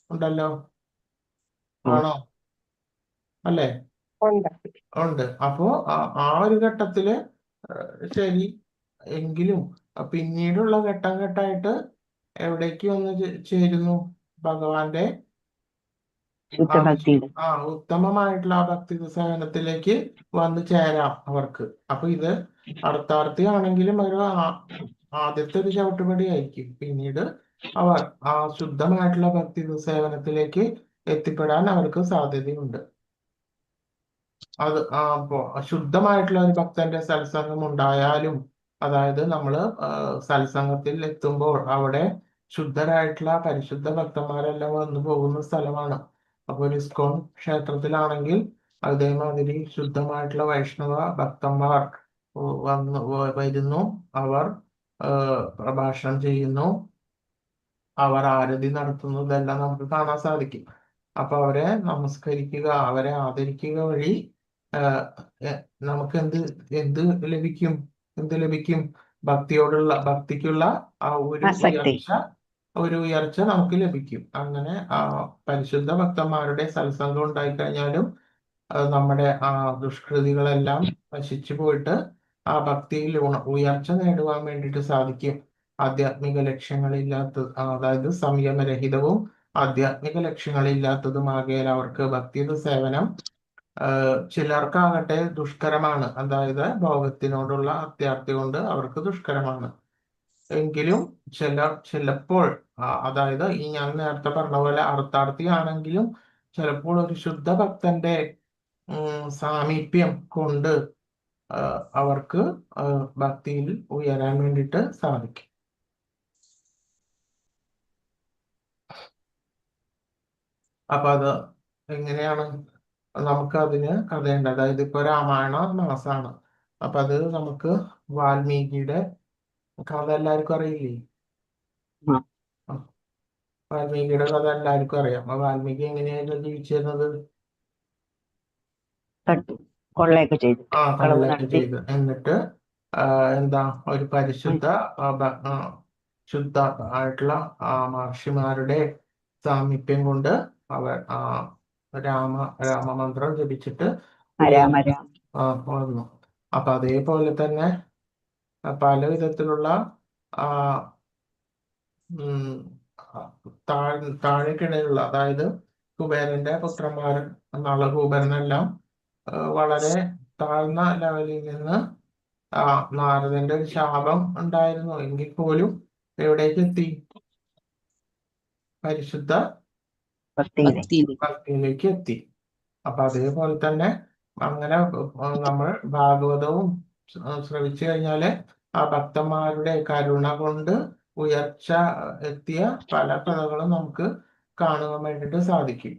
ഉണ്ടല്ലോ. ആണോ? അല്ലേ? ഉണ്ട്. ഉണ്ട്. അപ്പോ ആ ഒരു ഘട്ടത്തില് ശരി. എങ്കിലും പിന്നീടുള്ള ഘട്ടം ഘട്ടമായിട്ട് എവിടേക്ക് വന്ന് ചേരുന്നു? ഭഗവാന്റെ ശുദ്ധഭക്തിയിൽ. ഉത്തമമായിട്ടുള്ള ആ ഭക്തി സേവനത്തിലേക്ക് വന്നു ചേരാം അവർക്ക്. അപ്പൊ ഇത് അർത്ഥാർത്ഥി ആണെങ്കിലും ഒരു ആദ്യത്തെ ഒരു ചവിട്ടുപടി ആയിരിക്കും. പിന്നീട് അവർ ആ ശുദ്ധമായിട്ടുള്ള ഭക്തി സേവനത്തിലേക്ക് എത്തിപ്പെടാൻ അവർക്ക് സാധ്യതയുണ്ട്. അത് ശുദ്ധമായിട്ടുള്ള ഒരു ഭക്തന്റെ സത്സംഗം ഉണ്ടായാലും, അതായത് നമ്മള് സത്സംഗത്തിൽ എത്തുമ്പോൾ അവിടെ ശുദ്ധരായിട്ടുള്ള പരിശുദ്ധ ഭക്തന്മാരെല്ലാം വന്നു പോകുന്ന സ്ഥലമാണ്. അപ്പൊ ഒരു ഇസ്കോൺ ക്ഷേത്രത്തിലാണെങ്കിൽ അതേമാതിരി ശുദ്ധമായിട്ടുള്ള വൈഷ്ണവ ഭക്തന്മാർ വരുന്നു. അവർ പ്രഭാഷണം ചെയ്യുന്നു, അവർ ആരതി നടത്തുന്നു. ഇതെല്ലാം നമുക്ക് കാണാൻ സാധിക്കും. അപ്പൊ അവരെ നമസ്കരിക്കുക, അവരെ ആദരിക്കുക വഴി നമുക്ക് എന്ത് ലഭിക്കും? ഭക്തിക്കുള്ള ആ ഒരു ഉയർച്ച നമുക്ക് ലഭിക്കും. അങ്ങനെ പരിശുദ്ധ ഭക്തന്മാരുടെ സത്സംഗം ഉണ്ടായിക്കഴിഞ്ഞാലും നമ്മുടെ ആ ദുഷ്കൃതികളെല്ലാം നശിച്ചു പോയിട്ട് ആ ഭക്തിയിൽ ഉയർച്ച നേടുവാൻ വേണ്ടിയിട്ട് സാധിക്കും. ആധ്യാത്മിക അതായത് സംയമരഹിതവും ആധ്യാത്മിക ലക്ഷ്യങ്ങളില്ലാത്തതുമാകയാൽ അവർക്ക് ഭക്തി സേവനം ചിലർക്കാകട്ടെ ദുഷ്കരമാണ്. അതായത് ഭോഗത്തിനോടുള്ള അത്യാർത്തി കൊണ്ട് അവർക്ക് ദുഷ്കരമാണ്. എങ്കിലും ചിലപ്പോൾ അതായത് ഈ ഞാൻ നേരത്തെ പറഞ്ഞ പോലെ അർത്ഥാർത്ഥി ആണെങ്കിലും ചിലപ്പോൾ ഒരു ശുദ്ധ ഭക്തന്റെ സാമീപ്യം കൊണ്ട് അവർക്ക് ഭക്തിയിൽ ഉയരാൻ വേണ്ടിയിട്ട് സാധിക്കും. അപ്പൊ അത് എങ്ങനെയാണ് നമുക്ക് അതിന് കഥയുണ്ട്. അതായത് ഇപ്പൊ രാമായണ മാസാണ്. അപ്പൊ അത് നമുക്ക് വാൽമീകിയുടെ കഥ എല്ലാവർക്കും അറിയില്ലേ? വാൽമീകിയുടെ കഥ എല്ലാവർക്കും അറിയാം. അപ്പൊ വാൽമീകി എങ്ങനെയായിരുന്നു ജീവിച്ചിരുന്നത്? കൊള്ളയൊക്കെ ചെയ്ത്. എന്നിട്ട് എന്താ ഒരു പരിശുദ്ധ ശുദ്ധ ആയിട്ടുള്ള മഹർഷിമാരുടെ സാമീപ്യം കൊണ്ട് അവർ രാമമന്ത്രം ജപിച്ചിട്ട് വന്നു. അപ്പൊ അതേപോലെ തന്നെ പല വിധത്തിലുള്ള താഴെക്കിടയിലുള്ള, അതായത് കുബേരന്റെ പുത്രന്മാർ നളകൂബരനെല്ലാം വളരെ താഴ്ന്ന ലെവലിൽ നിന്ന് നാരദന്റെ ഒരു ശാപം ഉണ്ടായിരുന്നു. എങ്കിൽ പോലും എവിടേക്ക് എത്തി? പരിശുദ്ധ ഭക്തിയിലേക്ക് എത്തി. അപ്പൊ അതേപോലെ തന്നെ അങ്ങനെ നമ്മൾ ഭാഗവതവും ശ്രവിച്ചു കഴിഞ്ഞാല് ആ ഭക്തന്മാരുടെ കരുണ കൊണ്ട് ഉയർച്ച എത്തിയ പല കഥകളും നമുക്ക് കാണുവാൻ വേണ്ടിയിട്ട് സാധിക്കും.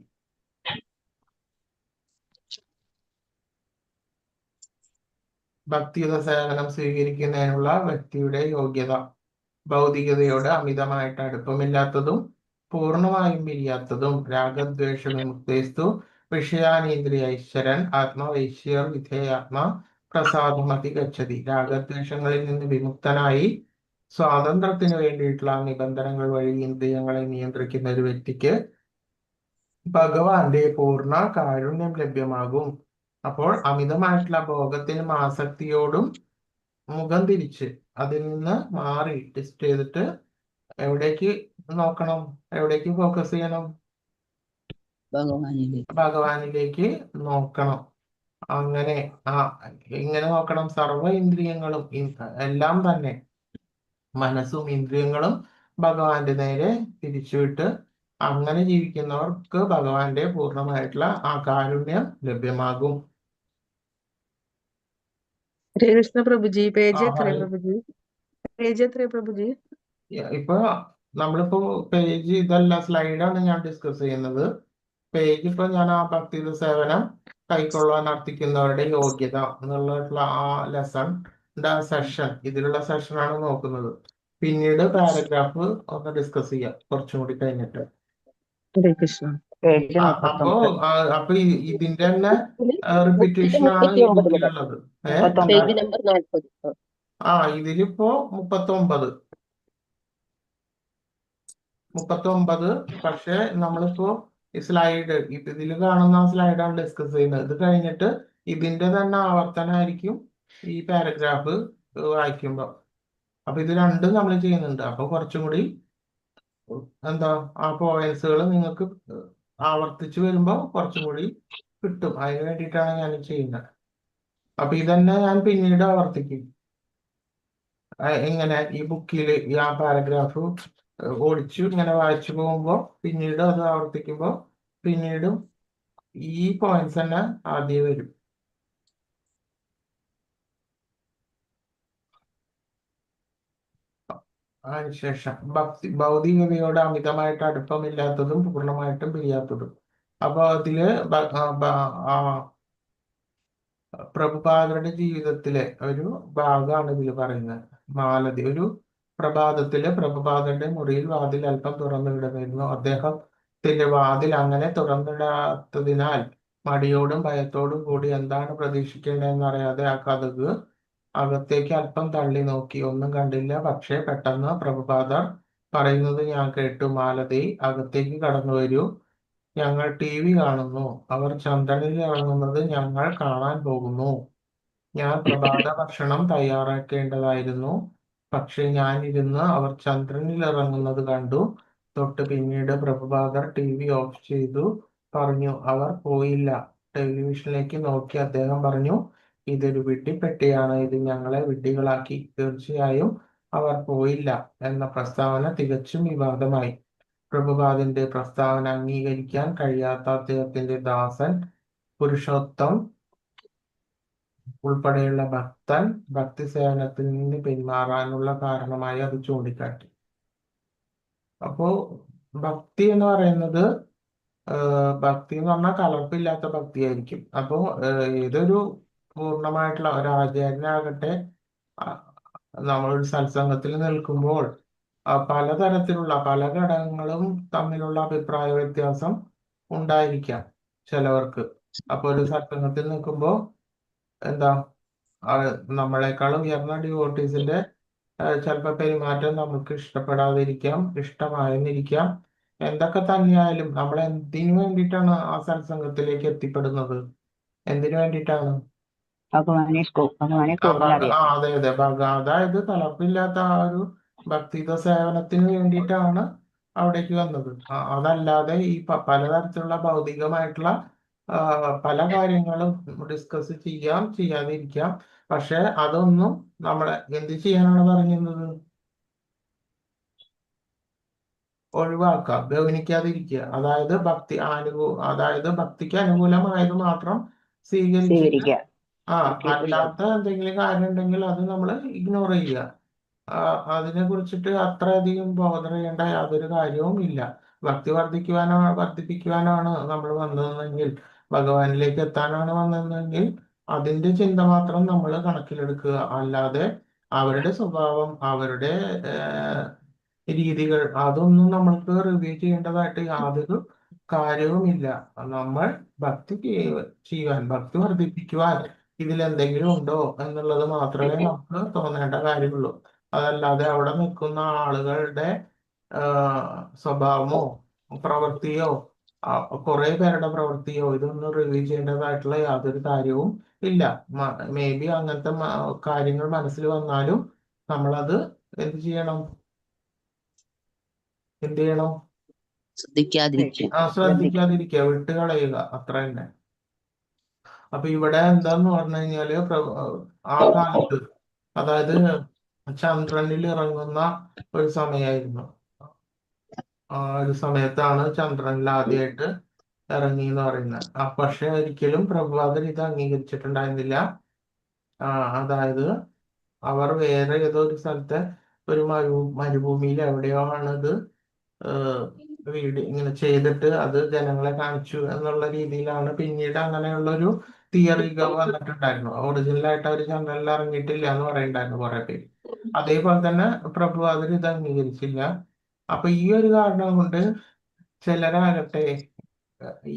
ഭക്തിയുത സേവനം സ്വീകരിക്കുന്നതിനുള്ള വ്യക്തിയുടെ യോഗ്യത: ഭൗതികതയോട് അമിതമായിട്ട് അടുപ്പമില്ലാത്തതും പൂർണ്ണമായും പിരിയാത്തതും, രാഗദ്വേഷ വിമുക്തേസ്തു വിഷയാനീന്ദ്രിയ ഐശ്വരൻ ആത്മവൈശ്യർ വിധേയാത്മാ പ്രസാദമതി ഗച്ഛതി. രാഗദ്വേഷങ്ങളിൽ നിന്ന് വിമുക്തനായി സ്വാതന്ത്ര്യത്തിന് വേണ്ടിയിട്ടുള്ള നിബന്ധനകൾ വഴി ഇന്ദ്രിയങ്ങളെ നിയന്ത്രിക്കുന്ന ഒരു വ്യക്തിക്ക് ഭഗവാന്റെ പൂർണ്ണ കാരുണ്യം ലഭ്യമാകും. അപ്പോൾ അമിതമായിട്ടുള്ള ഭോഗത്തിനും ആസക്തിയോടും മുഖം തിരിച്ച് അതിൽ നിന്ന് മാറി ടെസ്റ്റ് ചെയ്തിട്ട് എവിടേക്ക് നോക്കണം? എവിടേക്ക് ഫോക്കസ് ചെയ്യണം? ഭഗവാനിലേക്ക് നോക്കണം. അങ്ങനെ എങ്ങനെ നോക്കണം? സർവ ഇന്ദ്രിയങ്ങളും എല്ലാം തന്നെ, മനസ്സും ഇന്ദ്രിയങ്ങളും ഭഗവാന്റെ നേരെ തിരിച്ചുവിട്ട് അങ്ങനെ ജീവിക്കുന്നവർക്ക് ഭഗവാന്റെ പൂർണ്ണമായിട്ടുള്ള ആ കാരുണ്യം ലഭ്യമാകും. ഹരേ കൃഷ്ണ പ്രഭുജി. പേജ് എത്രയാ പ്രഭുജി? പേജ് എത്രയാ പ്രഭുജി? ഇപ്പൊ നമ്മളിപ്പോ പേജ് ഇതല്ല, സ്ലൈഡാണ് ഞാൻ ഡിസ്കസ് ചെയ്യുന്നത്. പേജ് ഇപ്പൊ ഞാൻ ആ ഭക്തി സേവനം കൈക്കൊള്ളാൻ അർത്ഥിക്കുന്നവരുടെ യോഗ്യത എന്നുള്ള ആ ലെസൺ സെഷൻ, ഇതിലുള്ള സെഷനാണ് നോക്കുന്നത്. പിന്നീട് പാരഗ്രാഫ് ഒന്ന് ഡിസ്കസ് ചെയ്യാം കുറച്ചും കൂടി കഴിഞ്ഞിട്ട്. ഹരേ കൃഷ്ണ. പേജ് അപ്പോ 39. അപ്പൊ ഇതിന്റെ തന്നെ ബുക്കില് റിപ്പീറ്റേഷൻ ആണ് ഈ 39 മുതൽ ബുക്കിലുള്ളത്. 39. Page number 40. ഇതിലിപ്പോ 39. പക്ഷെ നമ്മളിപ്പോ ഈ സ്ലൈഡ് ഇതിൽ കാണുന്ന സ്ലൈഡാണ് ഡിസ്കസ് ചെയ്യുന്നത്. ഇത് കഴിഞ്ഞിട്ട് ഇതിന്റെ തന്നെ ആവർത്തനമായിരിക്കും ഈ പാരഗ്രാഫ് വായിക്കുമ്പോൾ. അപ്പൊ ഇത് രണ്ടും നമ്മൾ ചെയ്യുന്നുണ്ട്. അപ്പൊ കുറച്ചും കൂടി എന്താ ആ പോയിന്റ്സുകൾ നിങ്ങൾക്ക് ആവർത്തിച്ച് വരുമ്പോൾ കുറച്ചും കൂടി കിട്ടും. അതിന് വേണ്ടിയിട്ടാണ് ഞാൻ ചെയ്യുന്നത്. അപ്പൊ ഇതന്നെ ഞാൻ പിന്നീട് ആവർത്തിക്കും. ഇങ്ങനെ ഈ ബുക്കിൽ ഈ ആ പാരഗ്രാഫ് ഓടിച്ചു ഇങ്ങനെ വായിച്ചു പോകുമ്പോൾ പിന്നീട് അത് ആവർത്തിക്കുമ്പോൾ പിന്നീടും ഈ പോയിന്റ്സ് തന്നെ ആദ്യം വരും. അതിനുശേഷം ഭൗതികതയോട് അമിതമായിട്ട് അടുപ്പമില്ലാത്തതും പൂർണ്ണമായിട്ടും പിരിയാത്തതും. അപ്പൊ അതില് പ്രഭുപാദരുടെ ജീവിതത്തിലെ ഒരു ഭാഗമാണ് ഇതിൽ പറയുന്നത്. മാലതി ഒരു പ്രഭാതത്തില് പ്രഭുപാദരുടെ മുറിയിൽ വാതിൽ അല്പം തുറന്നിടമായിരുന്നു. അദ്ദേഹത്തിന്റെ വാതിൽ അങ്ങനെ തുറന്നിടാത്തതിനാൽ മടിയോടും ഭയത്തോടും കൂടി എന്താണ് പ്രതീക്ഷിക്കേണ്ടതെന്ന് അറിയാതെ ആ കതക് അകത്തേക്ക് അല്പം തള്ളി നോക്കി. ഒന്നും കണ്ടില്ല. പക്ഷേ പെട്ടെന്ന് പ്രഭുപാദർ പറയുന്നത് ഞാൻ കേട്ടു. മാലതി, അകത്തേക്ക് കടന്നു വരൂ. ഞങ്ങൾ TV കാണുന്നു. അവർ ചന്ദ്രനിൽ ഇറങ്ങുന്നത് ഞങ്ങൾ കാണാൻ പോകുന്നു. ഞാൻ പ്രഭാത ഭക്ഷണം തയ്യാറാക്കേണ്ടതായിരുന്നു. പക്ഷെ ഞാൻ ഇരുന്ന് അവർ ചന്ദ്രനിൽ ഇറങ്ങുന്നത് കണ്ടു. തൊട്ട് പിന്നീട് പ്രഭുപാദർ TV ഓഫ് ചെയ്തു പറഞ്ഞു. അവർ പോയില്ല. ടെലിവിഷനിലേക്ക് നോക്കി അദ്ദേഹം പറഞ്ഞു, ഇതൊരു വിഡ്ഢിപ്പെട്ടിയാണ്. ഇത് ഞങ്ങളെ വിഡ്ഢികളാക്കി. തീർച്ചയായും അവർ പോയില്ല എന്ന പ്രസ്താവന തികച്ചും വിവാദമായി. പ്രഭുപാദിന്റെ പ്രസ്താവന അംഗീകരിക്കാൻ കഴിയാത്ത അദ്ദേഹത്തിന്റെ ദാസൻ പുരുഷോത്തം ഉൾപ്പെടെയുള്ള ഭക്തൻ ഭക്തി സേവനത്തിൽ നിന്ന് പിന്മാറാനുള്ള കാരണമായി അത് ചൂണ്ടിക്കാട്ടി. അപ്പോ ഭക്തി എന്ന് പറയുന്നത് ഭക്തി എന്ന് പറഞ്ഞാൽ കലർപ്പില്ലാത്ത ഭക്തിയായിരിക്കും. അപ്പോ ഏതൊരു പൂർണ്ണമായിട്ടുള്ള ഒരു ആചാര്യനാകട്ടെ നമ്മളൊരു സത്സംഗത്തിൽ നിൽക്കുമ്പോൾ പലതരത്തിലുള്ള പല ഘടകങ്ങളും തമ്മിലുള്ള അഭിപ്രായ വ്യത്യാസം ഉണ്ടായിരിക്കാം ചിലവർക്ക്. അപ്പൊ ഒരു സത്സംഗത്തിൽ നിൽക്കുമ്പോൾ എന്താ നമ്മളെക്കാൾ ഉയർന്ന ഡിവോട്ടീസിന്റെ ചിലപ്പോൾ പെരുമാറ്റം നമുക്ക് ഇഷ്ടപ്പെടാതിരിക്കാം, ഇഷ്ടമായെന്നിരിക്കാം. എന്തൊക്കെ തന്നെയായാലും നമ്മൾ എന്തിനു വേണ്ടിയിട്ടാണ് ആ സത്സംഗത്തിലേക്ക് എത്തിപ്പെടുന്നത്? എന്തിനു വേണ്ടിയിട്ടാണ്? ഭഗവാനെ കൂടുതൽ അറിയാം. അതെ അതെ, അതായത് കലർപ്പില്ലാത്ത ആ ഒരു ഭക്തിയുത സേവനത്തിന് വേണ്ടിയിട്ടാണ് അവിടേക്ക് വന്നത്. അതല്ലാതെ ഈ പലതരത്തിലുള്ള ഭൗതികമായിട്ടുള്ള പല കാര്യങ്ങളും ഡിസ്കസ് ചെയ്യാം, ചെയ്യാതിരിക്കാം. പക്ഷെ അതൊന്നും നമ്മളെ എന്ത് ചെയ്യാനാണ് പറഞ്ഞിരുന്നത്? ഒഴിവാക്കുക, ഗൗനിക്കാതിരിക്കുക. അതായത് അതായത് ഭക്തിക്ക് അനുകൂലമായത് മാത്രം സ്വീകരിച്ചിട്ട് സ്വീകരിക്കുക. അല്ലാത്ത എന്തെങ്കിലും കാര്യം ഉണ്ടെങ്കിൽ അത് നമ്മൾ ഇഗ്നോർ ചെയ്യുക. അതിനെ കുറിച്ചിട്ട് അത്രയധികം ബോധർ ചെയ്യേണ്ട യാതൊരു കാര്യവും ഇല്ല. ഭക്തി വർദ്ധിപ്പിക്കുവാനാണ് നമ്മൾ വന്നതെങ്കിൽ, ഭഗവാനിലേക്ക് എത്താനാണ് വന്നതെങ്കിൽ അതിന്റെ ചിന്ത മാത്രം നമ്മൾ കണക്കിലെടുക്കുക. അല്ലാതെ അവരുടെ സ്വഭാവം, അവരുടെ രീതികൾ അതൊന്നും നമ്മൾക്ക് റിവ്യൂ ചെയ്യേണ്ടതായിട്ട് യാതൊരു കാര്യവുമില്ല. നമ്മൾ ഭക്തി ചെയ്യുവാൻ, ഭക്തി വർദ്ധിപ്പിക്കുവാൻ ഇതിലെന്തെങ്കിലും ഉണ്ടോ എന്നുള്ളത് മാത്രമേ നമുക്ക് തോന്നേണ്ട കാര്യമുള്ളൂ. അതല്ലാതെ അവിടെ നിൽക്കുന്ന ആളുകളുടെ സ്വഭാവമോ പ്രവൃത്തിയോ കുറെ പേരുടെ പ്രവൃത്തിയോ ഇതൊന്നും റിവ്യൂ ചെയ്യേണ്ടതായിട്ടുള്ള യാതൊരു കാര്യവും ഇല്ല. മേ ബി അങ്ങനത്തെ കാര്യങ്ങൾ മനസ്സിൽ വന്നാലും നമ്മളത് എന്ത് ചെയ്യണം? ശ്രദ്ധിക്കാതിരിക്കുക, വിട്ടുകളയുക, അത്ര തന്നെ. അപ്പൊ ഇവിടെ എന്താന്ന് പറഞ്ഞു കഴിഞ്ഞാല് ആ കാലത്ത്, അതായത് ചന്ദ്രനിൽ ഇറങ്ങുന്ന ഒരു സമയമായിരുന്നു. ആ ഒരു സമയത്താണ് ചന്ദ്രനിൽ ആദ്യമായിട്ട് ഇറങ്ങി എന്ന് പറയുന്നത്. പക്ഷെ ഒരിക്കലും പ്രഭുപാദർ ഇത് അംഗീകരിച്ചിട്ടുണ്ടായിരുന്നില്ല. അതായത് അവർ വേറെ ഏതോ ഒരു സ്ഥലത്തെ ഒരു മരുഭൂമിയിൽ എവിടെയോ ആണിത് ഇങ്ങനെ ചെയ്തിട്ട് അത് ജനങ്ങളെ കാണിച്ചു എന്നുള്ള രീതിയിലാണ് പിന്നീട് അങ്ങനെയുള്ള ഒരു തിയറി വന്നിട്ടുണ്ടായിരുന്നു. ഒറിജിനലായിട്ട് അവർ ചന്ദ്രനിൽ ഇറങ്ങിയിട്ടില്ല എന്ന് പറയുന്നുണ്ടായിരുന്നു കുറെ പേര്. അതേപോലെ തന്നെ പ്രഭുപാദർ ഇത് അംഗീകരിച്ചില്ല. അപ്പൊ ഈ ഒരു കാരണം കൊണ്ട് ചിലരാകട്ടെ ഈ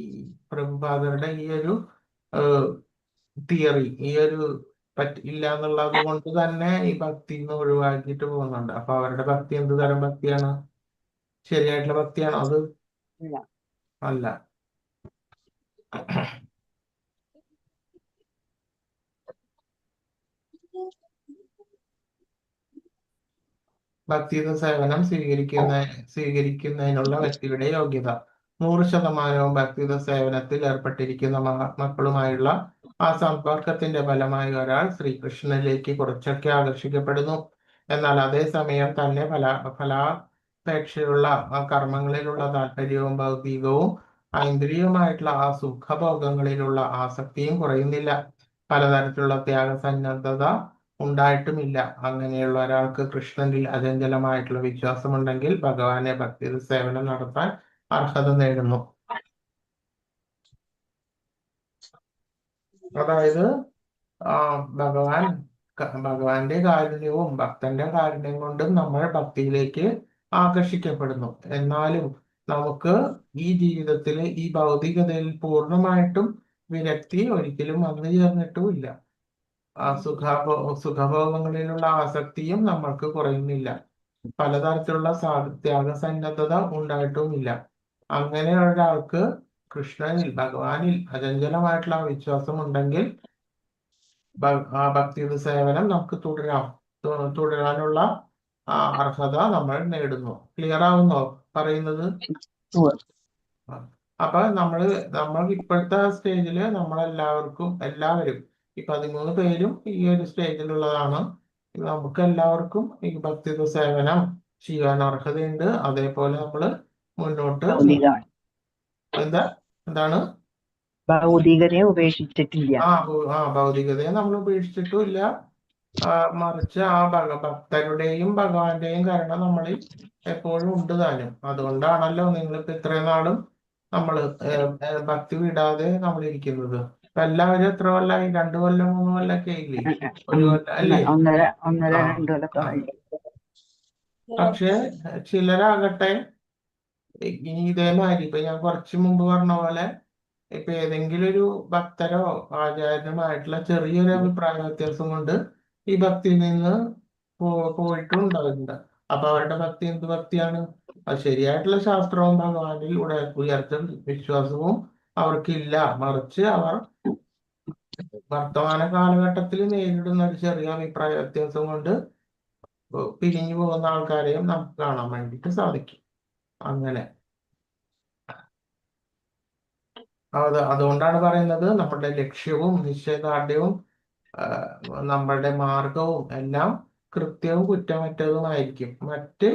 പ്രഭുപാദരുടെ ഈ ഒരു തിയറി, ഈ ഒരു ഇല്ല എന്നുള്ളത് കൊണ്ട് തന്നെ ഈ ഭക്തി നിന്ന് ഒഴിവാക്കിയിട്ട് പോകുന്നുണ്ട്. അപ്പൊ അവരുടെ ഭക്തി എന്ത് തരം ഭക്തിയാണ്? ശരിയായിട്ടുള്ള ഭക്തിയാണോ അത്? ഇല്ല. അല്ല. ഭക്തിയുത സേവനം സ്വീകരിക്കുന്നതിനുള്ള വ്യക്തിയുടെ യോഗ്യത. 100% ഭക്തിയുത സേവനത്തിൽ ഏർപ്പെട്ടിരിക്കുന്ന മഹാത്മാക്കളുമായുള്ള ആ സമ്പർക്കത്തിന്റെ ഫലമായി ഒരാൾ ശ്രീകൃഷ്ണനിലേക്ക് കുറച്ചൊക്കെ ആകർഷിക്കപ്പെടുന്നു. എന്നാൽ അതേസമയം തന്നെ ഫലാപേക്ഷയുള്ള കർമ്മങ്ങളിലുള്ള താല്പര്യവും ഭൗതികവും ഐന്ദ്രിയവുമായിട്ടുള്ള ആ സുഖഭോഗങ്ങളിലുള്ള ആസക്തിയും കുറയുന്നില്ല. പലതരത്തിലുള്ള ത്യാഗസന്നദ്ധത ഉണ്ടായിട്ടുമില്ല. അങ്ങനെയുള്ള ഒരാൾക്ക് കൃഷ്ണനിൽ അചഞ്ചലമായിട്ടുള്ള വിശ്വാസമുണ്ടെങ്കിൽ ഭഗവാനെ ഭക്തി സേവനം നടത്താൻ അർഹത നേടുന്നു. അതായത് ഭഗവാന്റെ കാരുണ്യവും ഭക്തന്റെ കാരുണ്യം കൊണ്ടും നമ്മൾ ഭക്തിയിലേക്ക് ആകർഷിക്കപ്പെടുന്നു. എന്നാലും നമുക്ക് ഈ ജീവിതത്തിൽ ഈ ഭൗതികതയിൽ പൂർണ്ണമായിട്ടും വിരക്തി ഒരിക്കലും വന്നു ചേർന്നിട്ടുമില്ല. ആ സുഖഭോഗങ്ങളിലുള്ള ആസക്തിയും നമ്മൾക്ക് കുറയുന്നില്ല. പലതരത്തിലുള്ള ത്യാഗസന്നദ്ധത ഉണ്ടായിട്ടുമില്ല. അങ്ങനെ ഒരാൾക്ക് കൃഷ്ണനിൽ ഭഗവാനിൽ അചഞ്ചലമായിട്ടുള്ള വിശ്വാസം ഉണ്ടെങ്കിൽ ആ ഭക്തിയുടെ സേവനം നമുക്ക് തുടരാനുള്ള അർഹത നമ്മൾ നേടുന്നു. ക്ലിയർ ആവുന്നോ പറയുന്നത്? അപ്പൊ നമ്മൾ ഇപ്പോഴത്തെ സ്റ്റേജില് എല്ലാവരും ഈ 13 പേരും ഈ ഒരു സ്റ്റേജിലുള്ളതാണ്. നമുക്ക് എല്ലാവർക്കും ഈ ഭക്തിയുടെ സേവനം ചെയ്യാൻ അർഹതയുണ്ട്. അതേപോലെ നമ്മള് മുന്നോട്ട് എന്താണ് ഭൗതികതയെ ഉപേക്ഷിച്ചിട്ടില്ല. ഭൗതികതയെ നമ്മൾ ഉപേക്ഷിച്ചിട്ടുമില്ല. മറിച്ച് ആ ഭക്തരുടെയും ഭഗവാന്റെയും കരുണ നമ്മളിൽ എപ്പോഴും ഉണ്ട് താനും. അതുകൊണ്ടാണല്ലോ നിങ്ങളിപ്പോ ഇത്രയും നാളും നമ്മള് ഭക്തി വിടാതെ നമ്മളിരിക്കുന്നത്. ഇപ്പൊ എല്ലാവരും എത്ര കൊല്ലായി? 2 കൊല്ലം 3 കൊല്ലമൊക്കെ ഇല്ലേ? 1 കൊല്ലം അല്ലേ? 1.5-2 കൊല്ലം. പക്ഷെ ചിലരാകട്ടെ ഇതേമാതിരി ഇപ്പൊ ഞാൻ കുറച്ചു മുമ്പ് പറഞ്ഞ പോലെ ഇപ്പൊ ഏതെങ്കിലും ഒരു ഭക്തരോ ആചാര്യനുമായിട്ടുള്ള ചെറിയൊരു അഭിപ്രായ വ്യത്യാസം കൊണ്ട് ഈ ഭക്തിയിൽ നിന്ന് പോയിട്ടും ഉണ്ടാവില്ല. അപ്പൊ അവരുടെ ഭക്തി എന്ത് ഭക്തിയാണ്? അത് ശരിയായിട്ടുള്ള ശാസ്ത്രവും ഭഗവാനിൽ ഉയർത്ത വിശ്വാസവും അവർക്കില്ല. മറിച്ച് അവർ വർത്തമാന കാലഘട്ടത്തിൽ നേരിടുന്ന ഒരു ചെറിയ അഭിപ്രായ വ്യത്യാസം കൊണ്ട് പിരിഞ്ഞു പോകുന്ന ആൾക്കാരെയും നമുക്ക് കാണാൻ വേണ്ടിയിട്ട് സാധിക്കും. അങ്ങനെ അതുകൊണ്ടാണ് പറയുന്നത് നമ്മുടെ ലക്ഷ്യവും നിശ്ചയദാർഢ്യവും നമ്മളുടെ മാർഗവും എല്ലാം കൃത്യവും കുറ്റമറ്റതുമായിരിക്കും. മറ്റ്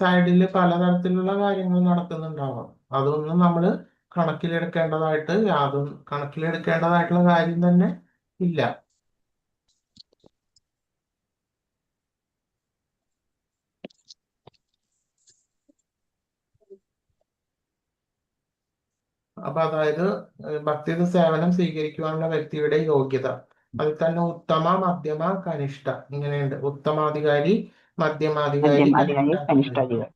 സൈഡിൽ പലതരത്തിലുള്ള കാര്യങ്ങൾ നടക്കുന്നുണ്ടാവാം. അതൊന്നും നമ്മൾ കണക്കിലെടുക്കേണ്ടതായിട്ടുള്ള കാര്യം തന്നെ ഇല്ല. അപ്പൊ അതായത് ഭക്തിയുടെ സേവനം സ്വീകരിക്കുവാനുള്ള വ്യക്തിയുടെ യോഗ്യത. അതിൽ തന്നെ ഉത്തമ, മധ്യമ, കനിഷ്ഠ ഇങ്ങനെയുണ്ട്. ഉത്തമാധികാരി, മധ്യമാധികാരി, കനിഷ്ഠാധികാരി.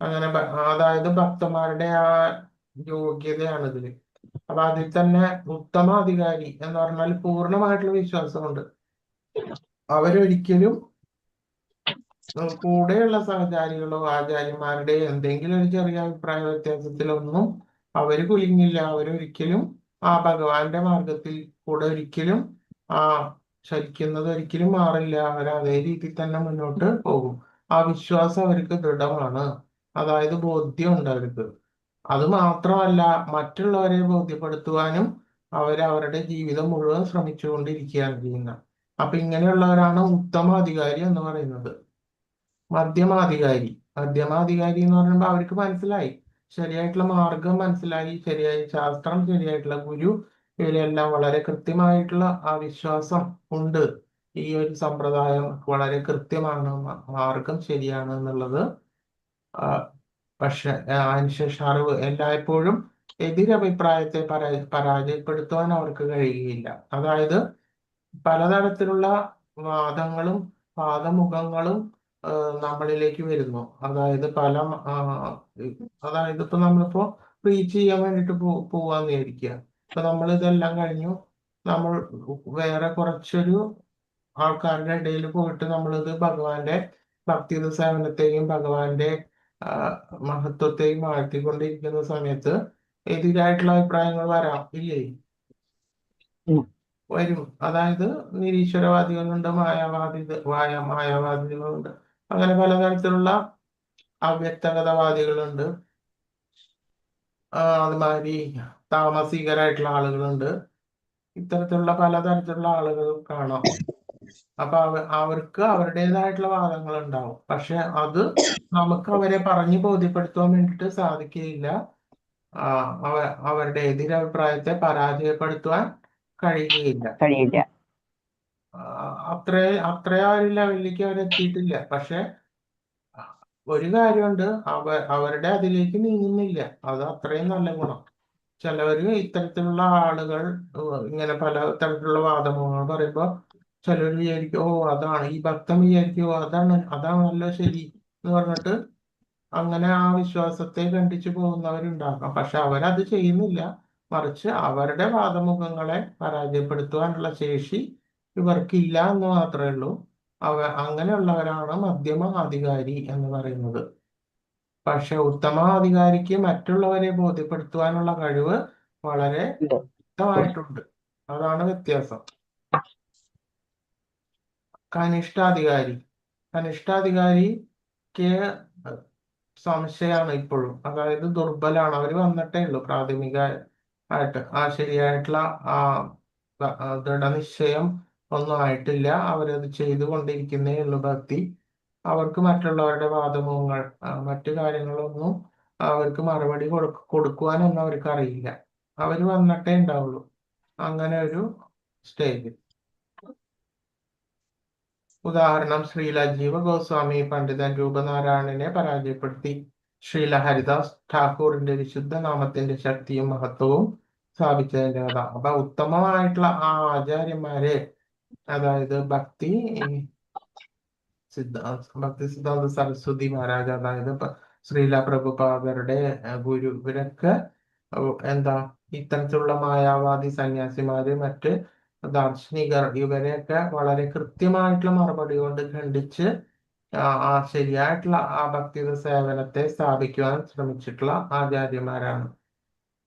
അങ്ങനെ അതായത് ഭക്തന്മാരുടെ ആ യോഗ്യതയാണ് ഇതില്. അപ്പൊ അതിൽ തന്നെ ഉത്തമാധികാരി എന്ന് പറഞ്ഞാൽ പൂർണ്ണമായിട്ടുള്ള വിശ്വാസമുണ്ട്. അവരൊരിക്കലും കൂടെയുള്ള സഹചാരികളോ ആചാര്യന്മാരുടെയോ എന്തെങ്കിലും ഒരു ചെറിയ അഭിപ്രായ വ്യത്യാസത്തിലൊന്നും അവര് കുലുങ്ങില്ല. അവരൊരിക്കലും ആ ഭഗവാന്റെ മാർഗത്തിൽ കൂടെ ഒരിക്കലും ചലിക്കുന്നത് ഒരിക്കലും മാറില്ല. അവർ അതേ രീതിയിൽ തന്നെ മുന്നോട്ട് പോകും. ആ വിശ്വാസം അവർക്ക് ദൃഢമാണ്. അതായത് ബോധ്യമുണ്ട് അവർക്ക്. അത് മാത്രമല്ല, മറ്റുള്ളവരെ ബോധ്യപ്പെടുത്തുവാനും അവരവരുടെ ജീവിതം മുഴുവൻ ശ്രമിച്ചുകൊണ്ടിരിക്കുകയാണ് ചെയ്യുന്നത്. അപ്പൊ ഇങ്ങനെയുള്ളവരാണ് ഉത്തമാധികാരി എന്ന് പറയുന്നത്. മധ്യമാധികാരി എന്ന് പറയുമ്പോൾ അവർക്ക് മനസ്സിലായി, ശരിയായിട്ടുള്ള മാർഗം മനസ്സിലായി, ശരിയായ ശാസ്ത്രം, ശരിയായിട്ടുള്ള ഗുരു, ഇവരെല്ലാം വളരെ കൃത്യമായിട്ടുള്ള ആ വിശ്വാസം ഉണ്ട്. ഈ ഒരു സമ്പ്രദായം വളരെ കൃത്യമാണ്, മാർഗം ശരിയാണ് എന്നുള്ളത്. പക്ഷെ അതിനുശേഷം അറിവ് എല്ലായ്പ്പോഴും എതിരഭിപ്രായത്തെ പരാജയപ്പെടുത്തുവാൻ അവർക്ക് കഴിയുകയില്ല. അതായത് പലതരത്തിലുള്ള വാദങ്ങളും വാദമുഖങ്ങളും നമ്മളിലേക്ക് വരുന്നു. അതായത് ഇപ്പൊ നമ്മളിപ്പോ പ്രീച്ച് ചെയ്യാൻ വേണ്ടിയിട്ട് പോവാന്ന് വിചാരിക്കുക. അപ്പൊ നമ്മൾ ഇതെല്ലാം കഴിഞ്ഞു, നമ്മൾ വേറെ കുറച്ചൊരു ആൾക്കാരുടെ ഇടയിൽ പോയിട്ട് നമ്മളിത് ഭഗവാന്റെ ഭക്തിയുത സേവനത്തെയും ഭഗവാന്റെ മഹത്വത്തെയും വാഴ്ത്തിക്കൊണ്ടിരിക്കുന്ന സമയത്ത് എതിരായിട്ടുള്ള അഭിപ്രായങ്ങൾ വരാം, ഇല്ലേ? വരും. അതായത് നിരീശ്വരവാദികളുണ്ട്, മായാവാദികളുണ്ട്, അങ്ങനെ പലതരത്തിലുള്ള അവ്യക്തകതവാദികളുണ്ട്, അതുമാതിരി താമസികരായിട്ടുള്ള ആളുകളുണ്ട്. ഇത്തരത്തിലുള്ള പലതരത്തിലുള്ള ആളുകൾ കാണാം. അപ്പൊ അവർക്ക് അവരുടേതായിട്ടുള്ള വാദങ്ങൾ ഉണ്ടാവും. പക്ഷെ അത് നമുക്ക് അവരെ പറഞ്ഞു ബോധ്യപ്പെടുത്താൻ വേണ്ടിയിട്ട് സാധിക്കുകയില്ല. അവരുടെ എതിരഭിപ്രായത്തെ പരാജയപ്പെടുത്തുവാൻ കഴിയുകയില്ല. അത്ര ആ ഒരു ലെവലിലേക്ക് അവരെത്തിയിട്ടില്ല. പക്ഷെ ഒരു കാര്യമുണ്ട്, അവരുടെ അതിലേക്ക് നീങ്ങുന്നില്ല. അത് അത്രയും നല്ല ഗുണം. ചിലവര് ഇത്തരത്തിലുള്ള ആളുകൾ ഇങ്ങനെ പല തരത്തിലുള്ള വാദമുഖങ്ങൾ പറയുമ്പോ ചിലർ വിചാരിക്കും, ഓ അതാണ് ഈ ഭക്തൻ വിചാരിക്കും, അതാണല്ലോ ശരി എന്ന് പറഞ്ഞിട്ട് അങ്ങനെ ആ വിശ്വാസത്തെ ഖണ്ഡിച്ചു പോകുന്നവരുണ്ടാകാം. പക്ഷെ അവരത് ചെയ്യുന്നില്ല. മറിച്ച് അവരുടെ വാദമുഖങ്ങളെ പരാജയപ്പെടുത്തുവാനുള്ള ശേഷി ഇവർക്കില്ല എന്ന് മാത്രമേ ഉള്ളൂ. അങ്ങനെയുള്ളവരാണ് മധ്യമ അധികാരി എന്ന് പറയുന്നത്. പക്ഷെ ഉത്തമാധികാരിക്ക് മറ്റുള്ളവരെ ബോധ്യപ്പെടുത്തുവാനുള്ള കഴിവ് വളരെ വ്യക്തമായിട്ടുണ്ട്. അതാണ് വ്യത്യാസം. കനിഷ്ഠാധികാരിക്ക് സംശയമാണ് ഇപ്പോഴും, അതായത് ദുർബലാണ്. അവർ വന്നിട്ടേ ഉള്ളൂ പ്രാഥമികമായിട്ട്. ശരിയായിട്ടുള്ള ദൃഢനിശ്ചയം ഒന്നും ആയിട്ടില്ല. അവരത് ചെയ്തുകൊണ്ടിരിക്കുന്നേ ഉള്ളൂ ഭക്തി. അവർക്ക് മറ്റുള്ളവരുടെ വാദമുഖങ്ങൾ മറ്റു കാര്യങ്ങളൊന്നും അവർക്ക് മറുപടി കൊടുക്കുവാനൊന്നും അവർക്ക് അറിയില്ല. അവർ വന്നിട്ടേ ഉണ്ടാവുള്ളൂ. അങ്ങനെ ഒരു സ്റ്റേജ്. ഉദാഹരണം, ശ്രീല ജീവ ഗോസ്വാമി പണ്ഡിതൻ രൂപനാരായണനെ പരാജയപ്പെടുത്തി ശ്രീല ഹരിദാസ് ഠാക്കൂറിന്റെ വിശുദ്ധ നാമത്തിന്റെ ശക്തിയും മഹത്വവും സ്ഥാപിച്ചതിന്റെ കഥ. അപ്പൊ ഉത്തമമായിട്ടുള്ള ആ ആചാര്യന്മാരെ, അതായത് ഭക്തി സിദ്ധാന്ത സരസ്വതി മഹാരാജ്, അതായത് ശ്രീല പ്രഭുപാദരുടെ ഗുരു, ഇവരൊക്കെ എന്താ ഇത്തരത്തിലുള്ള മായാവാദി സന്യാസിമാര്, മറ്റ് ദാർശനികർ, ഇവരെയൊക്കെ വളരെ കൃത്യമായിട്ടുള്ള മറുപടി കൊണ്ട് ഖണ്ഡിച്ച് ശരിയായിട്ടുള്ള ആ ഭക്തിയുടെ സേവനത്തെ സ്ഥാപിക്കുവാൻ ശ്രമിച്ചിട്ടുള്ള ആചാര്യന്മാരാണ്.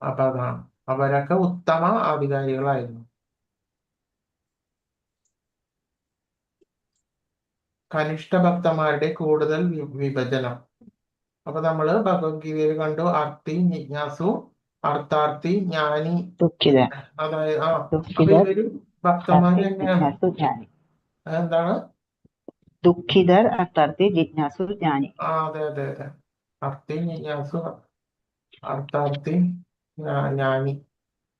അപ്പൊ അതാണ്, അവരൊക്കെ ഉത്തമ അധികാരികളായിരുന്നു. കനിഷ്ഠ ഭക്തന്മാരുടെ കൂടുതൽ വിഭജനം. അപ്പൊ നമ്മള് ഭഗവത്ഗീതയിൽ കണ്ടു, അർത്ഥി, ജിജ്ഞാസു, അർത്ഥാർത്ഥി, ജ്ഞാനി, അതായത് അപ്പൊ ഇവര് ഭക്തന്മാർ തന്നെയാണ്. എന്താണ്? ദുഃഖിതർ, അർത്ഥാർത്ഥി, ജിജ്ഞാസു, ജ്ഞാനി. അതെ അതെ അതെ. അർത്ഥി, ജിജ്ഞാസു, അർത്ഥാർത്ഥി, ജ്ഞാനി,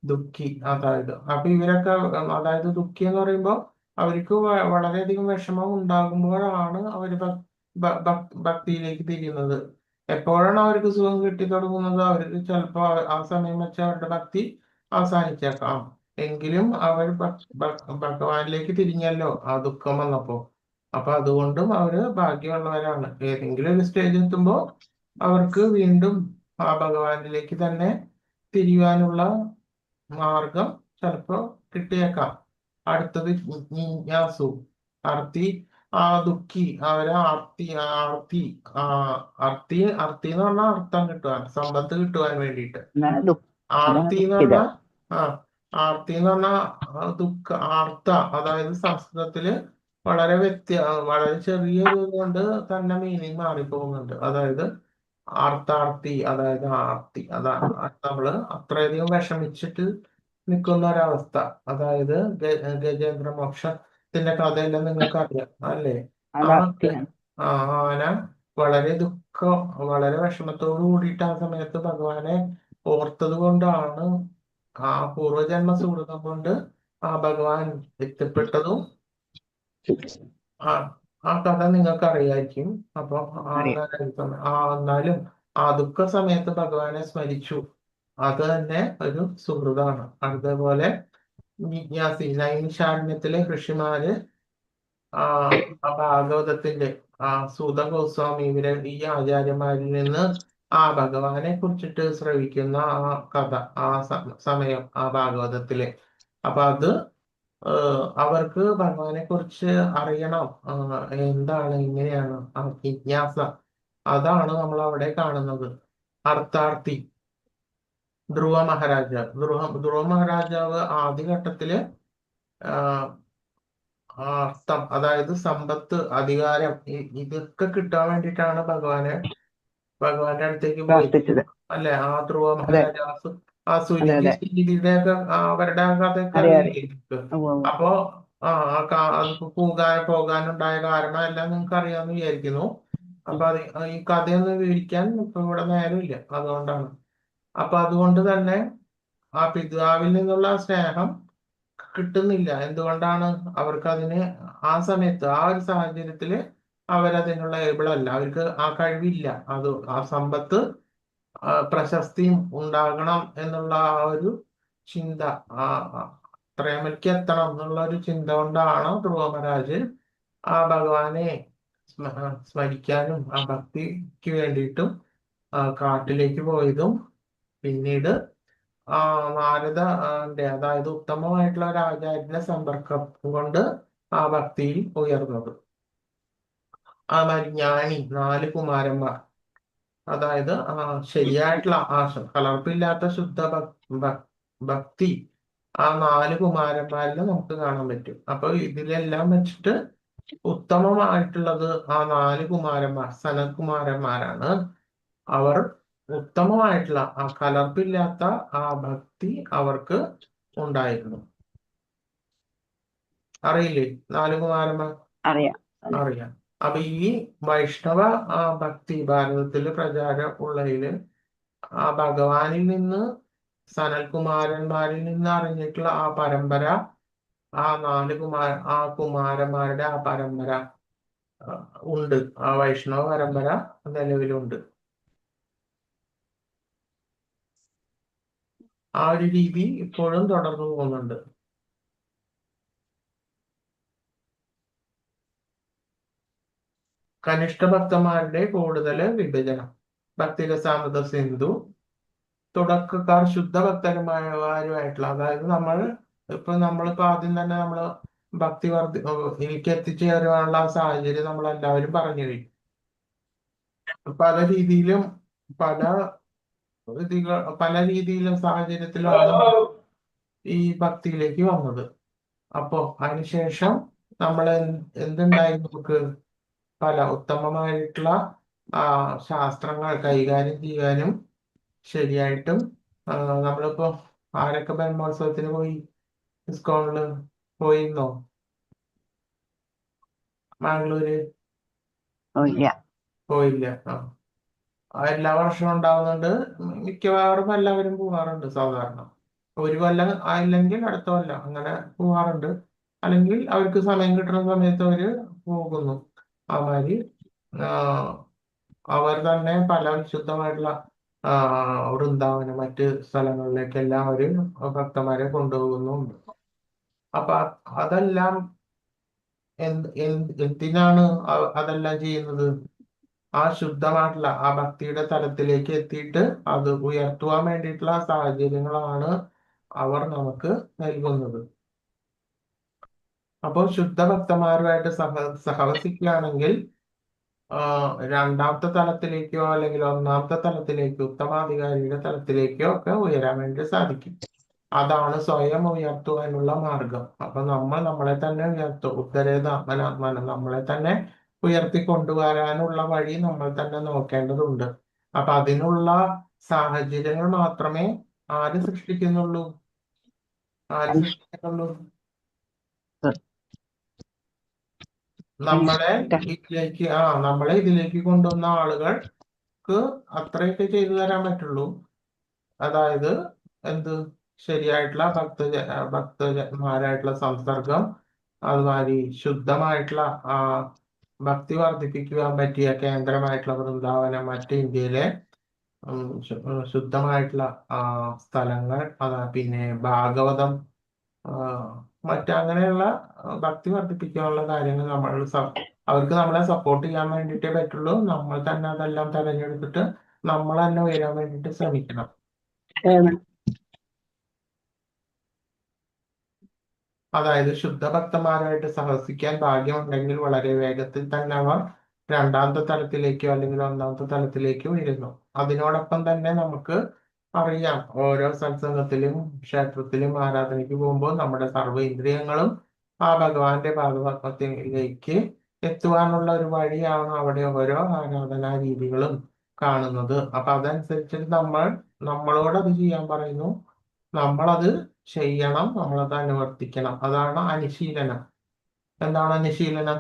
ദുഃഖി. അതായത് അപ്പൊ ഇവരൊക്കെ, അതായത് ദുഃഖി എന്ന് പറയുമ്പോ അവർക്ക് വളരെയധികം വിഷമം ഉണ്ടാകുമ്പോഴാണ് അവര് ഭക്തിയിലേക്ക് തിരിയുന്നത്. എപ്പോഴാണ് അവർക്ക് സുഖം കിട്ടി തുടങ്ങുന്നത്, അവർക്ക് ചിലപ്പോ ആ സമയം വെച്ച് അവരുടെ ഭക്തി അവസാനിച്ചേക്കാം. എങ്കിലും അവർ ഭഗവാനിലേക്ക് തിരിഞ്ഞല്ലോ ആ ദുഃഖം വന്നപ്പോ. അപ്പൊ അതുകൊണ്ടും അവര് ഭാഗ്യമുള്ളവരാണ്. ഏതെങ്കിലും ഒരു സ്റ്റേജ് എത്തുമ്പോൾ അവർക്ക് വീണ്ടും ആ ഭഗവാനിലേക്ക് തന്നെ തിരിയുവാനുള്ള മാർഗം ചിലപ്പോ കിട്ടിയേക്കാം. അടുത്തത് ജിജ്ഞാസു, അർത്ഥി, ദുഃഖി. അവരെ അർത്ഥി എന്ന് പറഞ്ഞാൽ അർത്ഥം കിട്ടുവാൻ, സമ്പത്ത് കിട്ടുവാൻ വേണ്ടിയിട്ട്. ആർത്തി എന്ന് പറഞ്ഞാൽ ആർത്തി എന്ന് പറഞ്ഞാൽ ദുഃഖ, ആർത്ത, അതായത് സംസ്കൃതത്തില് വളരെ ചെറിയൊരു കൊണ്ട് തന്നെ മീനിങ് മാറിപ്പോകുന്നുണ്ട്. അതായത് ആർത്താർത്തി, അതായത് ആർത്തി, അതാണ് നമ്മള് അത്രയധികം വിഷമിച്ചിട്ട് നിൽക്കുന്ന ഒരവസ്ഥ. അതായത് ഗജേന്ദ്ര മോക്ഷത്തിന്റെ കഥയെല്ലാം നിങ്ങൾക്ക് അറിയാം അല്ലേ? ആന വളരെ വിഷമത്തോടു കൂടിയിട്ട് ആ സമയത്ത് ഭഗവാനെ ഓർത്തത് കൊണ്ടാണ്, ആ പൂർവജന്മ സുഹൃതം കൊണ്ട് ആ ഭഗവാൻ എത്തിപ്പെട്ടതും ആ കഥ നിങ്ങൾക്ക് അറിയായിരിക്കും. അപ്പൊ എന്നാലും ആ ദുഃഖ സമയത്ത് ഭഗവാനെ സ്മരിച്ചു. അത് തന്നെ ഒരു സുഹൃതാണ്. അതേപോലെ ജിജ്ഞാസി, നൈമിഷാരണ്യത്തിലെ ഋഷിമാര് ഭാഗവതത്തിന്റെ സൂത ഗോസ്വാമി, ഈ ആചാര്യന്മാരിൽ നിന്ന് ആ ഭഗവാനെ കുറിച്ചിട്ട് ശ്രവിക്കുന്ന ആ കഥ, ആ സമയം, ആ ഭാഗവതത്തില്. അപ്പൊ അത് അവർക്ക് ഭഗവാനെ കുറിച്ച് അറിയണം. എന്താണ്, ഇങ്ങനെയാണ് ആ ജിജ്ഞാസ. അതാണ് നമ്മൾ അവിടെ കാണുന്നത്. അർത്ഥാർത്ഥി ധ്രുവ മഹാരാജാവ്. ധ്രുവ മഹാരാജാവ് ആദ്യഘട്ടത്തില് അർത്ഥം, അതായത് സമ്പത്ത്, അധികാരം, ഇതൊക്കെ കിട്ടാൻ വേണ്ടിയിട്ടാണ് ഭഗവാന്റെ അടുത്തേക്ക് പോയത്. പ്രാർത്ഥിച്ചത്. അല്ലെ? ആ ധ്രുവ അതെ മഹാരാജാവ്, ആ അതെ സുനിധി അതെ ശീലിയുടെ ഒക്കെ അവരുടെ ആ കഥയൊക്കെ അറിയാം അറിയില്ലേ നിങ്ങൾക്ക്? ഉവ്വ് ഉവ്വ്. അപ്പോ അത് പോകാനുണ്ടായ കാരണം എല്ലാം നിങ്ങൾക്ക് അറിയാമെന്ന് വിചാരിക്കുന്നു. അപ്പൊ ഈ കഥയൊന്ന് വിവരിക്കാൻ ഇപ്പൊ ഇവിടെ നേരമില്ല, അതുകൊണ്ടാണ്. അപ്പൊ അതുകൊണ്ട് തന്നെ ആ പിതാവിൽ നിന്നുള്ള സ്നേഹം കിട്ടുന്നില്ല. എന്തുകൊണ്ടാണ്? അവർക്ക് അതിന് ആ സമയത്ത്, ആ ഒരു സാഹചര്യത്തില് അവരതിനുള്ള ഏബിൾ അല്ല, അവർക്ക് ആ കഴിവില്ല. അത് ആ സമ്പത്ത്, പ്രശസ്തിയും ഉണ്ടാകണം എന്നുള്ള ആ ഒരു ചിന്ത, പ്രേമയ്ക്ക് എത്തണം എന്നുള്ള ഒരു ചിന്ത കൊണ്ടാണ് ധ്രുവമഹാരാജ് ആ ഭഗവാനെ സ്മരിക്കാനും ആ ഭക്തിക്ക് വേണ്ടിയിട്ടും കാട്ടിലേക്ക് പോയതും പിന്നീട് നാരദന്റെ, അതായത് ഉത്തമമായിട്ടുള്ള ഒരു ആചാര്യന്റെ സമ്പർക്കം കൊണ്ട് ആ ഭക്തിയിൽ ഉയർന്നത്. ആ ജ്ഞാനി 4 കുമാരന്മാർ, അതായത് ശരിയായിട്ടുള്ള കലർപ്പില്ലാത്ത ശുദ്ധ ഭക്തി ആ 4 കുമാരന്മാരിൽ നമുക്ക് കാണാൻ പറ്റും. അപ്പൊ ഇതിലെല്ലാം വെച്ചിട്ട് ഉത്തമമായിട്ടുള്ളത് ആ 4 കുമാരന്മാർ, സനത്കുമാരന്മാരാണ്. അവർ ഉത്തമമായിട്ടുള്ള ആ കലർപ്പില്ലാത്ത ആ ഭക്തി അവർക്ക് ഉണ്ടായിരുന്നു. അറിയില്ലേ 4 കുമാരന്മാർ? അറിയാം. അറിയാം. അപ്പൊ ഈ വൈഷ്ണവ ഭക്തി ഭാരതത്തില് പ്രചാരം ഉള്ളതില് ആ ഭഗവാനിൽ നിന്ന്, സനൽകുമാരന്മാരിൽ നിന്ന് അറിഞ്ഞിട്ടുള്ള ആ പരമ്പര, ആ 4 കുമാരന്മാരുടെ ആ പരമ്പര ഉണ്ട്. ആ വൈഷ്ണവ പരമ്പര നിലവിലുണ്ട്. ആ ഒരു രീതി ഇപ്പോഴും തുടർന്നു പോകുന്നുണ്ട്. കനിഷ്ഠ ഭക്തന്മാരുടെ കൂടുതൽ വിഭജനം. ഭക്തിരസാമൃത സിന്ധു തുടക്കക്കാർ ശുദ്ധ ഭക്തന്മാരുമായിട്ടുള്ള, അതായത് നമ്മളിപ്പോ ആദ്യം തന്നെ ഭക്തി എനിക്ക് എത്തിച്ചേരുവാനുള്ള ആ സാഹചര്യം നമ്മളെല്ലാവരും പറഞ്ഞു കഴിഞ്ഞു. പല രീതിയിലും പല രീതിയിലും സാഹചര്യത്തിലാണ് ഈ ഭക്തിയിലേക്ക് വന്നത്. അപ്പോ അതിനുശേഷം നമ്മൾ എന്തുണ്ടായി? നമുക്ക് പല ഉത്തമമായിട്ടുള്ള ശാസ്ത്രങ്ങൾ കൈകാര്യം ചെയ്യാനും ശരിയായിട്ടും നമ്മളിപ്പോ ആരൊക്കെ ബ്രഹ്മോത്സവത്തിന് പോയി? ഇസ്കോണില് പോയിരുന്നോ? ബാംഗ്ലൂര് പോയില്ല. എല്ലാ വർഷവും ഉണ്ടാവുന്നുണ്ട്. മിക്കവാറും എല്ലാവരും പോകാറുണ്ട്. സാധാരണ ഒരു കൊല്ലം ആയില്ലെങ്കിൽ അടുത്ത കൊല്ലം അങ്ങനെ പോകാറുണ്ട്. അല്ലെങ്കിൽ അവർക്ക് സമയം കിട്ടുന്ന സമയത്ത് അവര് പോകുന്നു. അതുമാതിരി അവർ തന്നെ പല വിശുദ്ധമായിട്ടുള്ള വൃന്ദാവനം, മറ്റ് സ്ഥലങ്ങളിലേക്ക് എല്ലാവരും ഭക്തന്മാരെ കൊണ്ടുപോകുന്നുണ്ട്. അപ്പൊ അതെല്ലാം എന്തിനാണ് അതെല്ലാം ചെയ്യുന്നത്? ആ ശുദ്ധമായിട്ടുള്ള ആ ഭക്തിയുടെ തലത്തിലേക്ക് എത്തിയിട്ട് അത് ഉയർത്തുവാൻ വേണ്ടിയിട്ടുള്ള സാഹചര്യങ്ങളാണ് അവർ നമുക്ക് നൽകുന്നത്. അപ്പോൾ ശുദ്ധ ഭക്തന്മാരുമായിട്ട് സഹവസിക്കുകയാണെങ്കിൽ രണ്ടാമത്തെ തലത്തിലേക്കോ അല്ലെങ്കിൽ ഒന്നാമത്തെ തലത്തിലേക്കോ ഉത്തമാധികാരിയുടെ തലത്തിലേക്കോ ഒക്കെ ഉയരാൻ വേണ്ടി സാധിക്കും. അതാണ് സ്വയം ഉയർത്തുവാനുള്ള മാർഗം. അപ്പൊ നമ്മളെ തന്നെ ഉത്തരേതാത്മനാത്മാനം, നമ്മളെ തന്നെ ഉയർത്തി കൊണ്ടുവരാനുള്ള വഴി നമ്മൾ തന്നെ നോക്കേണ്ടതുണ്ട്. അപ്പൊ അതിനുള്ള സാഹചര്യങ്ങൾ മാത്രമേ ആര് സൃഷ്ടിക്കുന്നുള്ളൂ? നമ്മളെ ഇതിലേക്ക് കൊണ്ടുവന്ന ആളുകൾക്ക് അത്രയൊക്കെ ചെയ്തു തരാൻ പറ്റുള്ളൂ. അതായത് ശരിയായിട്ടുള്ള ഭക്തന്മാരായിട്ടുള്ള സംസർഗം, അതുമാതിരി ശുദ്ധമായിട്ടുള്ള ഭക്തി വർദ്ധിപ്പിക്കുവാൻ പറ്റിയ കേന്ദ്രമായിട്ടുള്ള വൃന്ദാവനം, മറ്റ് ഇന്ത്യയിലെ ശുദ്ധമായിട്ടുള്ള സ്ഥലങ്ങൾ, പിന്നെ ഭാഗവതം, അങ്ങനെയുള്ള ഭക്തി വർദ്ധിപ്പിക്കാനുള്ള കാര്യങ്ങൾ അവർക്ക് നമ്മളെ സപ്പോർട്ട് ചെയ്യാൻ വേണ്ടിയിട്ടേ പറ്റുള്ളൂ. നമ്മൾ തന്നെ അതെല്ലാം തെരഞ്ഞെടുത്തിട്ട് നമ്മൾ തന്നെ ഉയരാൻ വേണ്ടിയിട്ട് ശ്രമിക്കണം. അതായത് ശുദ്ധഭക്തന്മാരായിട്ട് സഹസിക്കാൻ ഭാഗ്യമുണ്ടെങ്കിൽ വളരെ വേഗത്തിൽ തന്നെ അവർ രണ്ടാമത്തെ തലത്തിലേക്കോ അല്ലെങ്കിൽ ഒന്നാമത്തെ തലത്തിലേക്കോ ഉയരുന്നു. അതിനോടൊപ്പം തന്നെ നമുക്ക് അറിയാം, ഓരോ സത്സംഗത്തിലും ക്ഷേത്രത്തിലും ആരാധനയ്ക്ക് പോകുമ്പോൾ നമ്മുടെ സർവ്വ ഇന്ദ്രിയങ്ങളും ആ ഭഗവാന്റെ പാദപത്മത്തിലേക്ക് എത്തുവാനുള്ള ഒരു വഴിയാണ് അവിടെ ഓരോ ആരാധനാ രീതികളും കാണുന്നത്. അപ്പൊ അതനുസരിച്ച് നമ്മളോട് അത് ചെയ്യാൻ പറയുന്നു, നമ്മളത് ചെയ്യണം, നമ്മളത് അനുവർത്തിക്കണം. അതാണ് അനുശീലനം. എന്താണ് അനുശീലനം?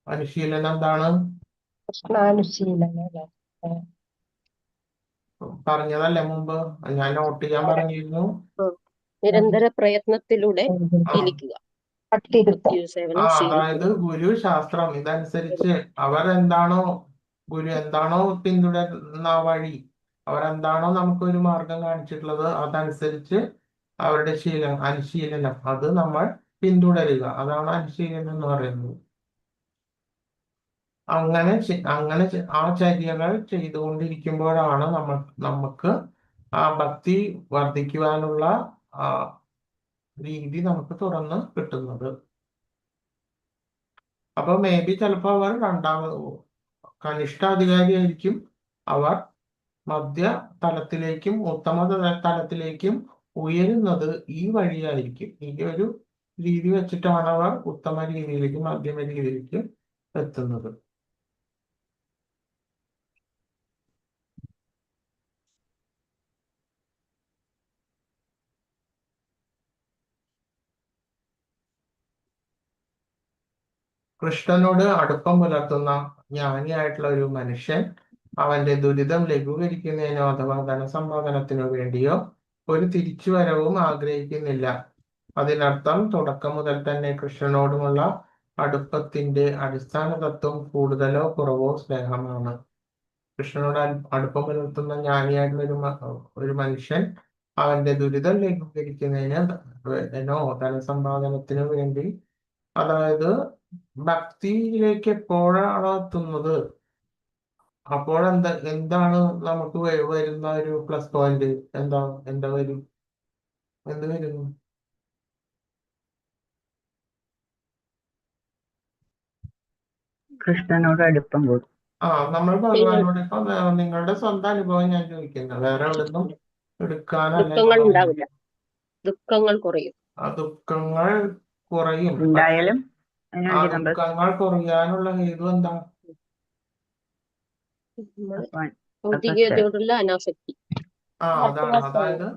അനുശീലനം എന്താണ്? കൃഷ്ണാനുശീലനം അല്ലേ? പറഞ്ഞതല്ലേ മുമ്പ്? ഞാൻ നോട്ട് ചെയ്യാൻ പറഞ്ഞിരുന്നു. നിരന്തര പ്രയത്നത്തിലൂടെ ആ ശീലിക്കുക. പട്ടിരുത്തം. സേവനം അതായത് ഗുരു ശാസ്ത്രം ഇതനുസരിച്ച് ഗുരു എന്താണോ പിന്തുടരുന്ന വഴി, അവരെന്താണോ നമുക്കൊരു മാർഗം കാണിച്ചിട്ടുള്ളത്, അതനുസരിച്ച് അവരുടെ അനുശീലനം അത് നമ്മൾ പിന്തുടരുക. അതാണ് അനുശീലനം എന്ന് പറയുന്നത്. അങ്ങനെ ആ ചര്യകൾ ചെയ്തുകൊണ്ടിരിക്കുമ്പോഴാണ് നമുക്ക് ആ ഭക്തി വർദ്ധിക്കുവാനുള്ള രീതി നമുക്ക് തുറന്ന് കിട്ടുന്നത്. അപ്പൊ മേ ബി ചിലപ്പോൾ അവർ കനിഷ്ഠ അധികാരിയായിരിക്കും, അവർ മധ്യ തലത്തിലേക്കും ഉത്തമ തലത്തിലേക്കും ഉയരുന്നത് ഈ വഴിയായിരിക്കും. ഈ ഒരു രീതി വെച്ചിട്ടാണ് അവർ ഉത്തമ രീതിയിലേക്കും മധ്യമ രീതിയിലേക്കും എത്തുന്നത്. കൃഷ്ണനോട് അടുപ്പം പുലർത്തുന്ന ജ്ഞാനിയായിട്ടുള്ള ഒരു മനുഷ്യൻ അവന്റെ ദുരിതം ലഘൂകരിക്കുന്നതിനോ അഥവാ ധനസമ്പാദനത്തിനോ വേണ്ടിയോ ഒരു തിരിച്ചുവരവും ആഗ്രഹിക്കുന്നില്ല. അതിനർത്ഥം തുടക്കം മുതൽ തന്നെ കൃഷ്ണനോടുമുള്ള അടുപ്പത്തിന്റെ അടിസ്ഥാന തത്വം കൂടുതലോ കുറവോ സ്നേഹമാണ്. കൃഷ്ണനോട് അടുപ്പം പുലർത്തുന്ന ജ്ഞാനിയായിട്ടുള്ള ഒരു മനുഷ്യൻ അവന്റെ ദുരിതം ലഘൂകരിക്കുന്നതിനോ ധനസമ്പാദനത്തിനോ വേണ്ടി, അതായത് ഭക്തിയിലേക്ക് എപ്പോഴാണ് എത്തുന്നത്, എന്താണ് നമുക്ക് വരുന്ന ഒരു പ്ലസ് പോയിന്റ്? എന്ത് വരുന്നു? കൃഷ്ണനോട് അടുപ്പം കൂടും. നമ്മൾ ഭഗവാനോട് ഇപ്പൊ നിങ്ങളുടെ സ്വന്തം അനുഭവം ഞാൻ ചോദിക്കുന്നത്, വേറെ എവിടുന്നും എടുക്കാനല്ല. ദുഃഖങ്ങൾ ഉണ്ടാവില്ല, ദുഃഖങ്ങൾ കുറയും. ദുഃഖങ്ങൾ കുറയും. എന്തായാലും ദുഃഖങ്ങൾ കുറയാനുള്ള ഹേതു എന്താ? ഭൗതികതയോടുള്ള അനാസക്തി. അതാണ്. അതായത്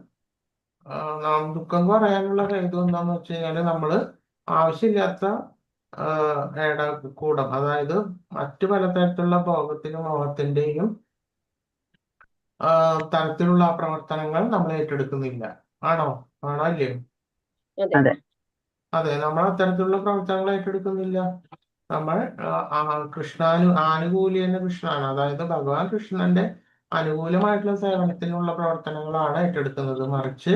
ദുഃഖം കുറയാനുള്ള ഹേതു എന്താന്ന് വെച്ച് കഴിഞ്ഞാല് നമ്മള് ആവശ്യമില്ലാത്ത കൂടം, അതായത് മറ്റു പലതരത്തിലുള്ള ഭോഗത്തിനും മോഹത്തിന്റെയും തരത്തിലുള്ള പ്രവർത്തനങ്ങൾ നമ്മൾ ഏറ്റെടുക്കുന്നില്ല. ആണോ അല്ലയോ? അതെ, നമ്മൾ അത്തരത്തിലുള്ള പ്രവർത്തനങ്ങൾ ഏറ്റെടുക്കുന്നില്ല. നമ്മൾ ആനുകൂല്യന് കൃഷ്ണനാണ്, അതായത് ഭഗവാൻ കൃഷ്ണന്റെ അനുകൂലമായിട്ടുള്ള സേവനത്തിനുള്ള പ്രവർത്തനങ്ങളാണ് ഏറ്റെടുക്കുന്നത്. മറിച്ച്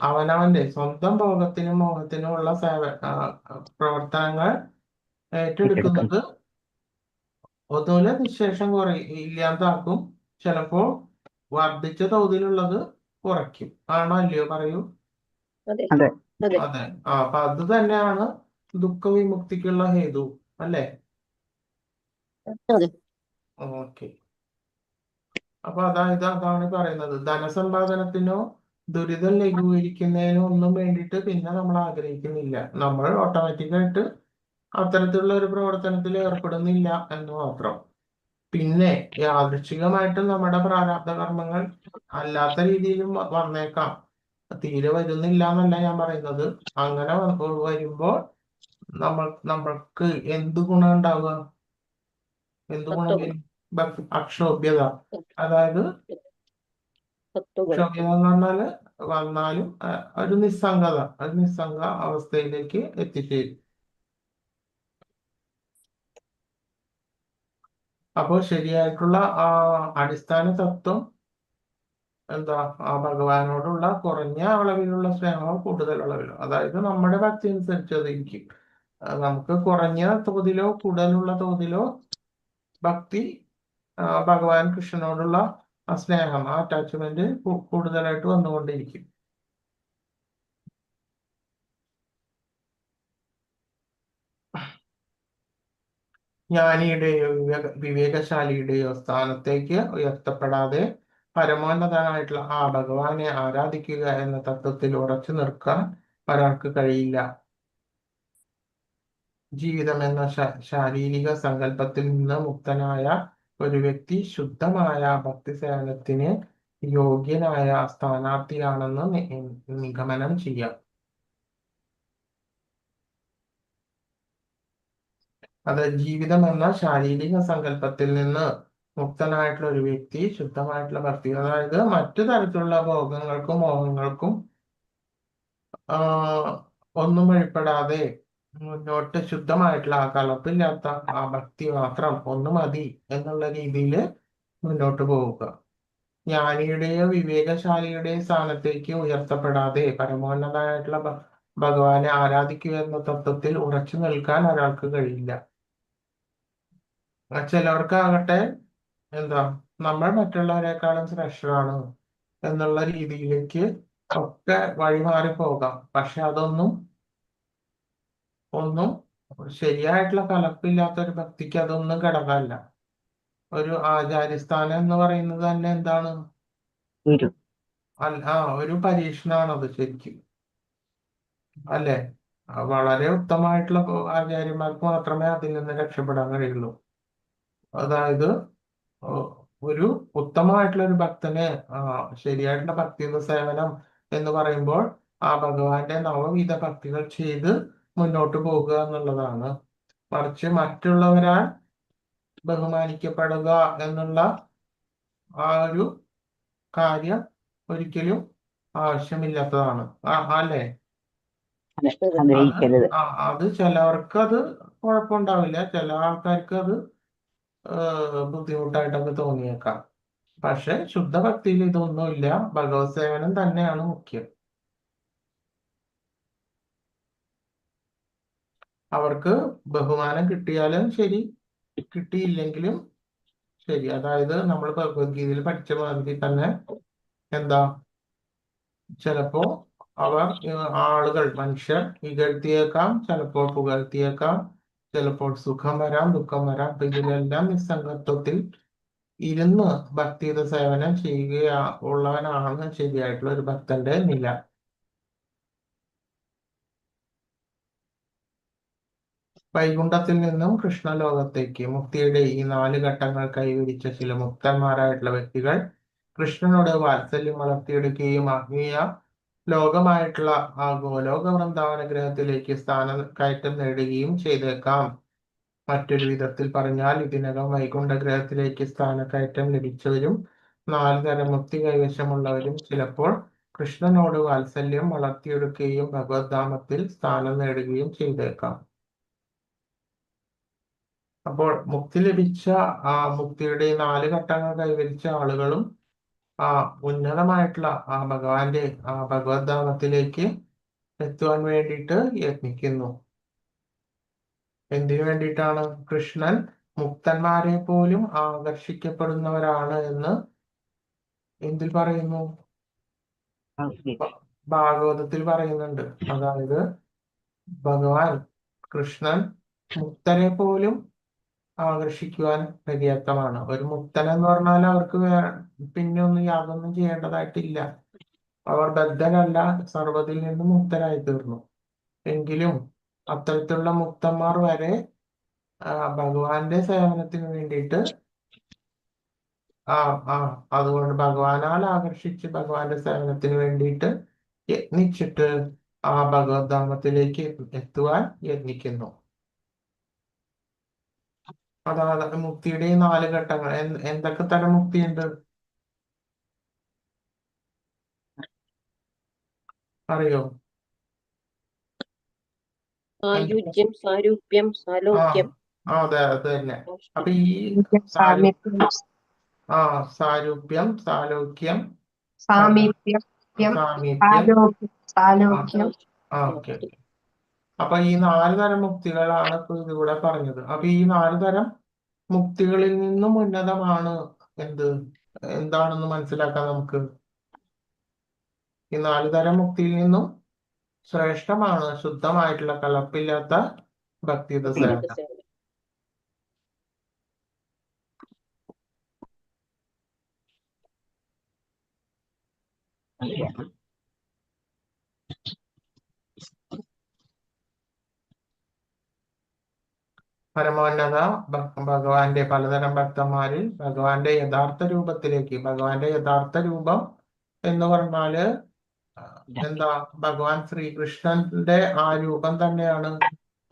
അവനവന്റെ സ്വന്തം ഭോഗത്തിനും മോഹത്തിനും ഉള്ള പ്രവർത്തനങ്ങൾ ഏറ്റെടുക്കുന്നത് ഒന്നുമില്ല നിശേഷം ഇല്ലാതാക്കും, ചിലപ്പോൾ വർദ്ധിച്ച തോതിലുള്ളത് കുറയ്ക്കും. ആണോ അല്ലയോ? പറയൂ. അതെ. അതെ. അപ്പൊ അത് തന്നെയാണ് ദുഃഖവിമുക്തിക്കുള്ള ഹേതു അല്ലേ? ഓക്കെ. അപ്പൊ അതാണ് പറയുന്നത്, ധനസമ്പാദനത്തിനോ ദുരിതം ലഘൂകരിക്കുന്നതിനോ ഒന്നും വേണ്ടിയിട്ട് പിന്നെ നമ്മൾ ആഗ്രഹിക്കുന്നില്ല. നമ്മൾ ഓട്ടോമാറ്റിക്കായിട്ട് അത്തരത്തിലുള്ള ഒരു പ്രവർത്തനത്തിൽ ഏർപ്പെടുന്നില്ല എന്ന് മാത്രം. പിന്നെ യാദൃച്ഛികമായിട്ടും നമ്മുടെ പ്രാരാബ്ധ കർമ്മങ്ങൾ അല്ലാത്ത രീതിയിലും വന്നേക്കാം. തീരെ വരുന്നില്ല എന്നല്ല ഞാൻ പറയുന്നത്. അങ്ങനെ വരുമ്പോൾ നമ്മൾക്ക് എന്ത് ഗുണം ഉണ്ടാവുക? എന്ത് ഗുണം വരും? അക്ഷോഭ്യത. അതായത് അക്ഷോഭ്യത എന്ന് പറഞ്ഞാല് വന്നാലും ഒരു നിസ്സംഗ അവസ്ഥയിലേക്ക് എത്തിച്ചേരും. അപ്പോൾ ശരിയായിട്ടുള്ള അടിസ്ഥാന തത്വം എന്താ? ഭഗവാനോടുള്ള കുറഞ്ഞ അളവിലുള്ള സ്നേഹമോ കൂടുതൽ അളവിലോ, അതായത് നമ്മുടെ ഭക്തി അനുസരിച്ച് അതിരിക്കും. നമുക്ക് കുറഞ്ഞ തോതിലോ കൂടുതലുള്ള തോതിലോ ഭക്തി, ഭഗവാൻ കൃഷ്ണനോടുള്ള ആ സ്നേഹം, ആ അറ്റാച്ച്മെന്റ് കൂടുതലായിട്ട് വന്നുകൊണ്ടിരിക്കും. ജ്ഞാനിയുടെയോ വിവേകശാലിയുടെയോ സ്ഥാനത്തേക്ക് ഉയർത്തപ്പെടാതെ പരമോന്നതനായിട്ടുള്ള ആ ഭഗവാനെ ആരാധിക്കുക എന്ന തത്വത്തിൽ ഉറച്ചു നിൽക്കാൻ ഒരാൾക്ക് കഴിയില്ല. ജീവിതം എന്ന ശാരീരിക സങ്കല്പത്തിൽ നിന്ന് മുക്തനായ ഒരു വ്യക്തി ശുദ്ധമായ ഭക്തി സേവനത്തിന് യോഗ്യനായ സ്ഥാനാർത്ഥിയാണെന്ന് നിഗമനം ചെയ്യാം. അത് ജീവിതം എന്ന ശാരീരിക സങ്കല്പത്തിൽ നിന്ന് മുക്തനായിട്ടുള്ള ഒരു വ്യക്തി ശുദ്ധമായിട്ടുള്ള ഭക്തി, അതായത് മറ്റു തരത്തിലുള്ള ഭോഗങ്ങൾക്കും മോഹങ്ങൾക്കും ഒന്നും വഴിപ്പെടാതെ മുന്നോട്ട് ശുദ്ധമായിട്ടുള്ള ആ കലർപ്പില്ലാത്ത ആ ഭക്തി മാത്രം ഒന്ന് മതി എന്നുള്ള രീതിയിൽ മുന്നോട്ട് പോവുക. ജ്ഞാനിയുടെയോ വിവേകശാലിയുടെയോ സ്ഥാനത്തേക്ക് ഉയർത്തപ്പെടാതെ പരമോന്നതമായിട്ടുള്ള ഭഗവാനെ ആരാധിക്കുക എന്ന തത്വത്തിൽ ഉറച്ചു നിൽക്കാൻ ഒരാൾക്ക് കഴിയില്ല. ചിലവർക്കാകട്ടെ എന്താ, നമ്മൾ മറ്റുള്ളവരെക്കാളും ശ്രേഷ്ഠരാണ് എന്നുള്ള രീതിയിലേക്ക് ഒക്കെ വഴിമാറി പോകാം. പക്ഷെ ഒന്നും ശരിയായിട്ടുള്ള കലർപ്പില്ലാത്ത ഒരു ഭക്തിക്ക് അതൊന്നും ഘടകമല്ല. ഒരു ആചാര്യസ്ഥാനം എന്ന് പറയുന്നത് തന്നെ എന്താണ്? ഒരു പരീക്ഷണാണത് ശരിക്കും, അല്ലെ? വളരെ ഉത്തമമായിട്ടുള്ള ആചാര്യന്മാർക്ക് മാത്രമേ അതിൽ നിന്ന് രക്ഷപ്പെടാൻ കഴിയുള്ളൂ. അതായത് ഒരു ഉത്തമമായിട്ടുള്ള ഒരു ഭക്തന് ശരിയായിട്ടുള്ള ഭക്തി സേവനം എന്ന് പറയുമ്പോൾ ആ ഭഗവാന്റെ നവവിധ ഭക്തികൾ ചെയ്ത് മുന്നോട്ട് പോകുക എന്നുള്ളതാണ്. മറിച്ച് മറ്റുള്ളവരാൽ ബഹുമാനിക്കപ്പെടുക എന്നുള്ള ആ ഒരു കാര്യം ഒരിക്കലും ആവശ്യമില്ലാത്തതാണ്, അല്ലേ? അത് ചിലവർക്ക് അത് കുഴപ്പമുണ്ടാവില്ല, ചില ആൾക്കാർക്ക് അത് ബുദ്ധിമുട്ടായിട്ടൊക്കെ തോന്നിയേക്കാം. പക്ഷെ ശുദ്ധഭക്തിയിൽ ഇതൊന്നുമില്ല. ഭഗവത് സേവനം തന്നെയാണ് മുഖ്യം. അവർക്ക് ബഹുമാനം കിട്ടിയാലും ശരി, കിട്ടിയില്ലെങ്കിലും ശരി. അതായത് നമ്മൾ ഭഗവത്ഗീതയിൽ പഠിച്ച മാതിരി തന്നെ എന്താ, ചിലപ്പോ ആളുകൾ, മനുഷ്യർ ഇകഴ്ത്തിയേക്കാം, ചിലപ്പോൾ പുകഴ്ത്തിയേക്കാം, ചിലപ്പോൾ സുഖം വരാം, ദുഃഖം വരാം. അപ്പൊ ഇതിലെല്ലാം നിസ്സംഗത്വത്തിൽ ഇരുന്ന് ഭക്തിയുടെ സേവനം ഉള്ളവനാണ് ശരിയായിട്ടുള്ള ഒരു ഭക്തന്റെ നില. വൈകുണ്ഠത്തിൽ നിന്നും കൃഷ്ണലോകത്തേക്ക് മുക്തിയുടെ ഈ 4 ഘട്ടങ്ങൾ കൈവരിച്ച ചില മുക്തന്മാരായിട്ടുള്ള വ്യക്തികൾ കൃഷ്ണനോട് വാത്സല്യം വളർത്തിയെടുക്കുകയും ആത്മീയ ലോകമായിട്ടുള്ള ആ ഗോലോക വൃന്ദാവന ഗ്രഹത്തിലേക്ക് സ്ഥാനക്കയറ്റം നേടുകയും ചെയ്തേക്കാം. മറ്റൊരു വിധത്തിൽ പറഞ്ഞാൽ ഇതിനകം വൈകുണ്ഠ ഗ്രഹത്തിലേക്ക് സ്ഥാനക്കയറ്റം ലഭിച്ചവരും 4 തരം മുക്തി കൈവശമുള്ളവരും ചിലപ്പോൾ കൃഷ്ണനോട് വാത്സല്യം വളർത്തിയെടുക്കുകയും ഭഗവദ്ധാമത്തിൽ സ്ഥാനം നേടുകയും ചെയ്തേക്കാം. അപ്പോൾ മുക്തി ലഭിച്ച മുക്തിയുടെ 4 ഘട്ടങ്ങൾ കൈവരിച്ച ആളുകളും ഉന്നതമായിട്ടുള്ള ഭഗവാന്റെ ഭഗവദ്ധാമത്തിലേക്ക് എത്തുവാൻ വേണ്ടിയിട്ട് യത്നിക്കുന്നു. എന്തിനു വേണ്ടിയിട്ടാണ്? കൃഷ്ണൻ മുക്തന്മാരെ പോലും ആകർഷിക്കപ്പെടുന്നവരാണ് എന്ന് എന്തിൽ പറയുന്നു? ഭാഗവതത്തിൽ പറയുന്നുണ്ട്. അതായത് ഭഗവാൻ കൃഷ്ണൻ മുക്തരെ പോലും ആകർഷിക്കുവാൻ പര്യാപ്തമാണ്. ഒരു മുക്തൻ എന്ന് പറഞ്ഞാൽ അവർക്ക് പിന്നെ യാതൊന്നും ചെയ്യേണ്ടതായിട്ടില്ല. അവർ ബദ്ധരല്ല, സർവ്വതിൽ നിന്നും മുക്തരായി തീർന്നു. എങ്കിലും അത്തരത്തിലുള്ള മുക്തന്മാർ വരെ ഭഗവാന്റെ സേവനത്തിന് വേണ്ടിയിട്ട് അതുകൊണ്ട് ഭഗവാനാൽ ആകർഷിച്ച് ഭഗവാന്റെ സേവനത്തിന് വേണ്ടിയിട്ട് യത്നിച്ചിട്ട് ഭഗവദ്ധാമത്തിലേക്ക് എത്തുവാൻ യത്നിക്കുന്നു. അതായത് മുക്തിയുടെ 4 ഘട്ടങ്ങൾ. എന്തൊക്കെ തരം മുക്തിയുണ്ട് അറിയോ? സായുജ്യം, സാരൂപ്യം, സാലോക്യം. അതെ, അത് തന്നെ. അപ്പൊ ഈ സാരൂപ്യം, സാലോക്യം, സാമീപ്യം, സാലോക്യം. ഓക്കെ. അപ്പൊ ഈ 4 തരം മുക്തികളാണ് ഇപ്പൊ ഇതിലൂടെ പറഞ്ഞത്. അപ്പൊ ഈ 4 തരം മുക്തികളിൽ നിന്നും ഉന്നതമാണ് എന്ത് എന്താണെന്ന് മനസ്സിലാക്കാം നമുക്ക്. ഈ 4 തരം മുക്തിയിൽ നിന്നും ശ്രേഷ്ഠമാണ് ശുദ്ധമായിട്ടുള്ള കലർപ്പില്ലാത്ത ഭക്തിയുത സേവനം. പരമോന്നത ഭഗവാന്റെ പലതരം ഭക്തന്മാരിൽ ഭഗവാന്റെ യഥാർത്ഥ രൂപത്തിലേക്ക്, ഭഗവാന്റെ യഥാർത്ഥ രൂപം എന്ന് പറഞ്ഞാല് എന്താ, ഭഗവാൻ ശ്രീകൃഷ്ണന്റെ ആ രൂപം തന്നെയാണ്,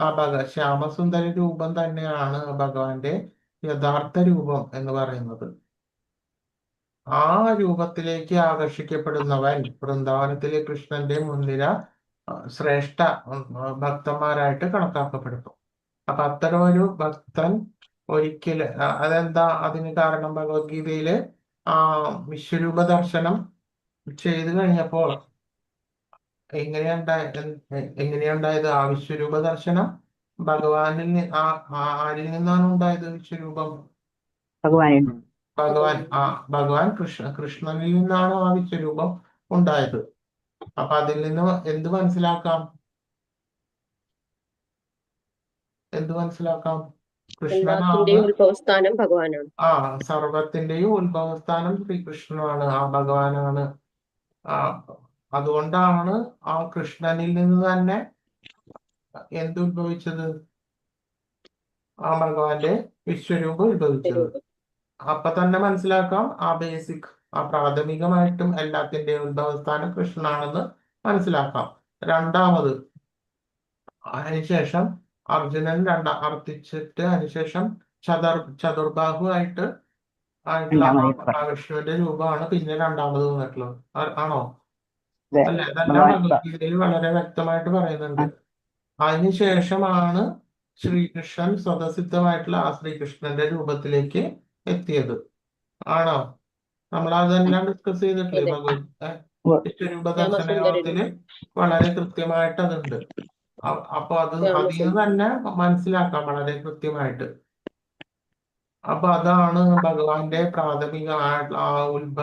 ആ ശ്യാമസുന്ദര രൂപം തന്നെയാണ് ഭഗവാന്റെ യഥാർത്ഥ രൂപം എന്ന് പറയുന്നത്. ആ രൂപത്തിലേക്ക് ആകർഷിക്കപ്പെടുന്നവൻ വൃന്ദാവനത്തിലെ കൃഷ്ണന്റെ മുൻനിര ശ്രേഷ്ഠ ഭക്തന്മാരായിട്ട് കണക്കാക്കപ്പെടുന്നു. അപ്പൊ അത്തരം ഒരു ഭക്തൻ ഒരിക്കല് അതെന്താ അതിന് കാരണം, ഭഗവത്ഗീതയില് വിശ്വരൂപ ദർശനം ചെയ്തു കഴിഞ്ഞപ്പോൾ എങ്ങനെയുണ്ടായത് ആ വിശ്വരൂപ ദർശനം? ആരിൽ നിന്നാണ് ഉണ്ടായത് വിശ്വരൂപം? ഭഗവാൻ കൃഷ്ണനിൽ നിന്നാണ് ആ വിശ്വരൂപം ഉണ്ടായത്. അപ്പൊ അതിൽ നിന്ന് എന്ത് മനസ്സിലാക്കാം? എല്ലാത്തിന്റെയും ഉത്ഭവസ്ഥാനം ഭഗവാനാണ്. സർവത്തിന്റെയും ഉത്ഭവസ്ഥാനം ശ്രീകൃഷ്ണനാണ്, ആ ഭഗവാനാണ്. അതുകൊണ്ടാണ് ആ കൃഷ്ണനിൽ നിന്ന് തന്നെ എന്തുദ്ഭവിച്ചത്? ആ ഭഗവാന്റെ വിശ്വരൂപം ഉത്ഭവിച്ചത്. അപ്പൊ തന്നെ മനസ്സിലാക്കാം ആ ബേസിക്, ആ പ്രാഥമികമായിട്ടും എല്ലാത്തിന്റെയും ഉത്ഭവസ്ഥാനം കൃഷ്ണനാണെന്ന് മനസ്സിലാക്കാം. രണ്ടാമത്, അതിനുശേഷം അർജുനൻ അർത്ഥിച്ചിട്ട് അതിനുശേഷം ചതുർബാഹു ആയിട്ടുള്ള മഹാവിഷ്ണുവിന്റെ രൂപമാണ് പിന്നെ രണ്ടാമത് വന്നിട്ടുള്ളത്. ആണോ? അല്ല, അതെല്ലാം ഭഗവത്ഗീതയിൽ വളരെ വ്യക്തമായിട്ട് പറയുന്നുണ്ട്. അതിനുശേഷമാണ് ശ്രീകൃഷ്ണൻ സ്വതസിദ്ധമായിട്ടുള്ള ആ ശ്രീകൃഷ്ണന്റെ രൂപത്തിലേക്ക് എത്തിയത്. ആണോ? നമ്മൾ അതെല്ലാം ഡിസ്കസ് ചെയ്തിട്ടില്ലേ? വിശ്വരൂപ ദർശനത്തില് വളരെ കൃത്യമായിട്ട് അതുണ്ട്. അപ്പൊ അതിൽ നിന്ന് തന്നെ മനസ്സിലാക്കാം വളരെ കൃത്യമായിട്ട്. അപ്പൊ അതാണ് ഭഗവാന്റെ പ്രാഥമികമായിട്ടുള്ള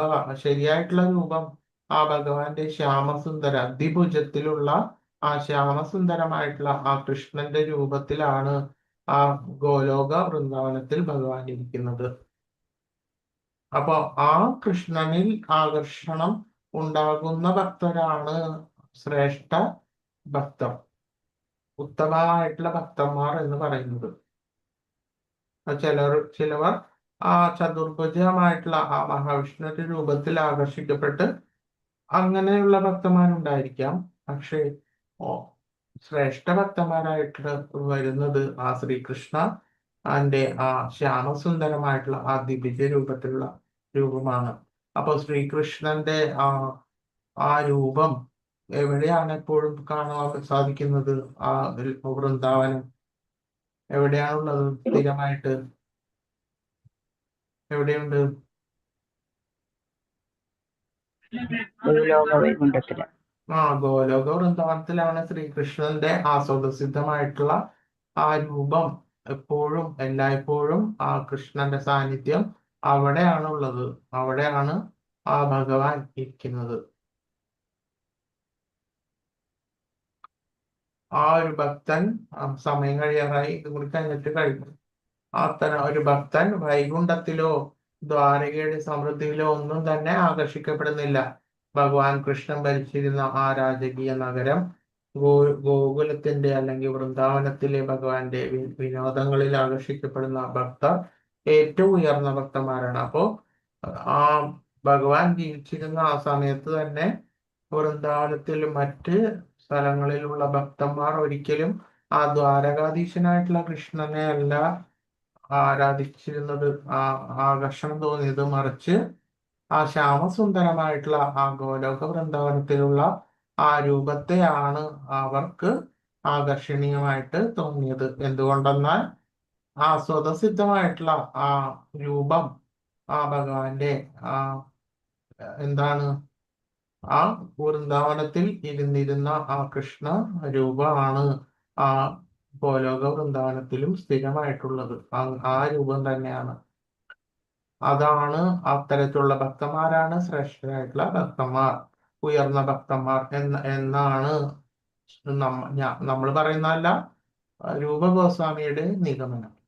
ആ ശരിയായിട്ടുള്ള രൂപം. ആ ഭഗവാന്റെ ശ്യാമസുന്ദര ദ്വിഭുജത്തിലുള്ള ആ ശ്യാമസുന്ദരമായിട്ടുള്ള ആ കൃഷ്ണന്റെ രൂപത്തിലാണ് ആ ഗോലോക വൃന്ദാവനത്തിൽ ഭഗവാൻ ഇരിക്കുന്നത്. അപ്പൊ ആ കൃഷ്ണനിൽ ആകർഷണം ഉണ്ടാകുന്ന ഭക്തരാണ് ശ്രേഷ്ഠ ഭക്തർ, ഉത്തമമായിട്ടുള്ള ഭക്തന്മാർ എന്ന് പറയുന്നത്. ചിലവർ ആ ചതുർഭുജമായിട്ടുള്ള ആ മഹാവിഷ്ണുവിന്റെ രൂപത്തിൽ ആകർഷിക്കപ്പെട്ട് അങ്ങനെയുള്ള ഭക്തന്മാരുണ്ടായിരിക്കാം. പക്ഷേ ശ്രേഷ്ഠ ഭക്തന്മാരായിട്ട് വരുന്നത് ആ ശ്രീകൃഷ്ണ ആ ശ്യാമസുന്ദരമായിട്ടുള്ള ആ ദിവ്യ രൂപത്തിലുള്ള രൂപമാണ്. അപ്പൊ ശ്രീകൃഷ്ണന്റെ ആ രൂപം എവിടെയാണ് എപ്പോഴും കാണാൻ സാധിക്കുന്നത്? ആ വൃന്ദാവനം എവിടെയാണുള്ളത്? സ്ഥിരമായിട്ട് എവിടെയുണ്ട്? ഗോലോക വൃന്ദാവനത്തിലാണ് ശ്രീകൃഷ്ണന്റെ സ്വതസിദ്ധമായിട്ടുള്ള ആ രൂപം എപ്പോഴും എല്ലായ്പ്പോഴും ആ കൃഷ്ണന്റെ സാന്നിധ്യം അവിടെയാണുള്ളത്. അവിടെയാണ് ആ ഭഗവാൻ ഇരിക്കുന്നത്. ആ ഒരു ഭക്തൻ സമയം കഴിയാറായി, ഇത് കൂടി കഴിഞ്ഞിട്ട് കഴിഞ്ഞു. അത്തരം ഒരു ഭക്തൻ വൈകുണ്ഠത്തിലോ ദ്വാരകയുടെ സമൃദ്ധിയിലോ ഒന്നും തന്നെ ആകർഷിക്കപ്പെടുന്നില്ല. ഭഗവാൻ കൃഷ്ണൻ ഭരിച്ചിരുന്ന ആ രാജകീയ നഗരം, ഗോകുലത്തിന്റെ അല്ലെങ്കിൽ വൃന്ദാവനത്തിലെ ഭഗവാന്റെ വിനോദങ്ങളിൽ ആകർഷിക്കപ്പെടുന്ന ഭക്തർ ഏറ്റവും ഉയർന്ന ഭക്തന്മാരാണ്. അപ്പോ ആ ഭഗവാൻ ജീവിച്ചിരുന്ന ആ സമയത്ത് തന്നെ വൃന്ദാവനത്തിൽ മറ്റ് സ്ഥലങ്ങളിലുള്ള ഭക്തന്മാർ ഒരിക്കലും ആ ദ്വാരകാധീശനായിട്ടുള്ള കൃഷ്ണനെ അല്ല ആരാധിച്ചിരുന്നത്, ആകർഷണം തോന്നിയത്, മറിച്ച് ആ ശ്യാമസുന്ദരമായിട്ടുള്ള ആ ഗോലോക വൃന്ദാവനത്തിലുള്ള ആ രൂപത്തെയാണ് അവർക്ക് ആകർഷണീയമായിട്ട് തോന്നിയത്. എന്തുകൊണ്ടെന്നാൽ ആ സ്വതസിദ്ധമായിട്ടുള്ള ആ രൂപം ആ ഭഗവാന്റെ എന്താണ്, ആ വൃന്ദാവനത്തിൽ ഇരുന്നിരുന്ന ആ കൃഷ്ണ രൂപമാണ് ആ ഗോലോക വൃന്ദാവനത്തിലും സ്ഥിരമായിട്ടുള്ളത്. ആ രൂപം തന്നെയാണ്. അതാണ് അത്തരത്തിലുള്ള ഭക്തന്മാരാണ് ശ്രേഷ്ഠരായിട്ടുള്ള ഭക്തന്മാർ, ഉയർന്ന ഭക്തന്മാർ എന്നാണ് നമ്മൾ പറയുന്നതല്ല, രൂപ ഗോസ്വാമിയുടെ നിഗമനം.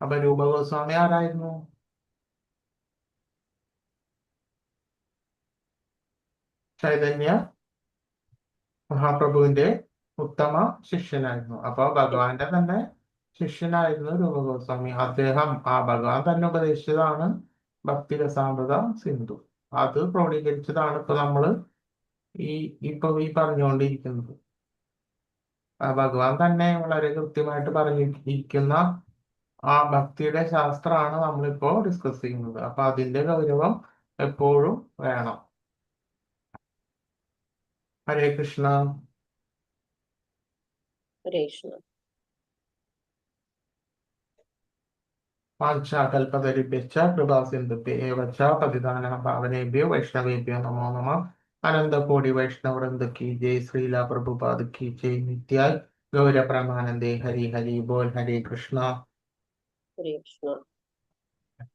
അപ്പൊ രൂപ ഗോസ്വാമി ആരായിരുന്നു? ചൈതന്യ മഹാപ്രഭുവിന്റെ ഉത്തമ ശിഷ്യനായിരുന്നു. അപ്പൊ ഭഗവാന്റെ തന്നെ ശിഷ്യനായിരുന്നു രൂപ ഗോസ്വാമി. ഭഗവാൻ തന്നെ ഉപദേശിച്ചതാണ് ഭക്തിരസാമൃത സിന്ധു. അത് ക്രോഡീകരിച്ചതാണ് ഇപ്പൊ നമ്മള് ഈ പറഞ്ഞുകൊണ്ടിരിക്കുന്നത്. ഭഗവാൻ തന്നെ വളരെ കൃത്യമായിട്ട് പറഞ്ഞിരിക്കുന്ന ആ ഭക്തിയുടെ ശാസ്ത്രമാണ് നമ്മളിപ്പോ ഡിസ്കസ് ചെയ്യുന്നത്. അപ്പൊ അതിന്റെ ഗൗരവം എപ്പോഴും വേണം. ഹരേ കൃഷ്ണ. ഹരേ കൃഷ്ണ. വാഞ്ചാകൽപതരുഭ്യശ്ച കൃപാസിന്ധുഭ്യ ഏവ ച പതിതാനാം പാവനേഭ്യോ വൈഷ്ണവേഭ്യോ നമോ നമഃ. അനന്തകോടി വൈഷ്ണവവൃന്ദ കി ജയ്. ശ്രീല പ്രഭുപാദ് കി ജയ്. നിത്യായ് ഗൗര പ്രമാനന്ദേ. ഹരി ഹരി ബോൽ. ഹരേ കൃഷ്ണ. ഹരേ കൃഷ്ണ.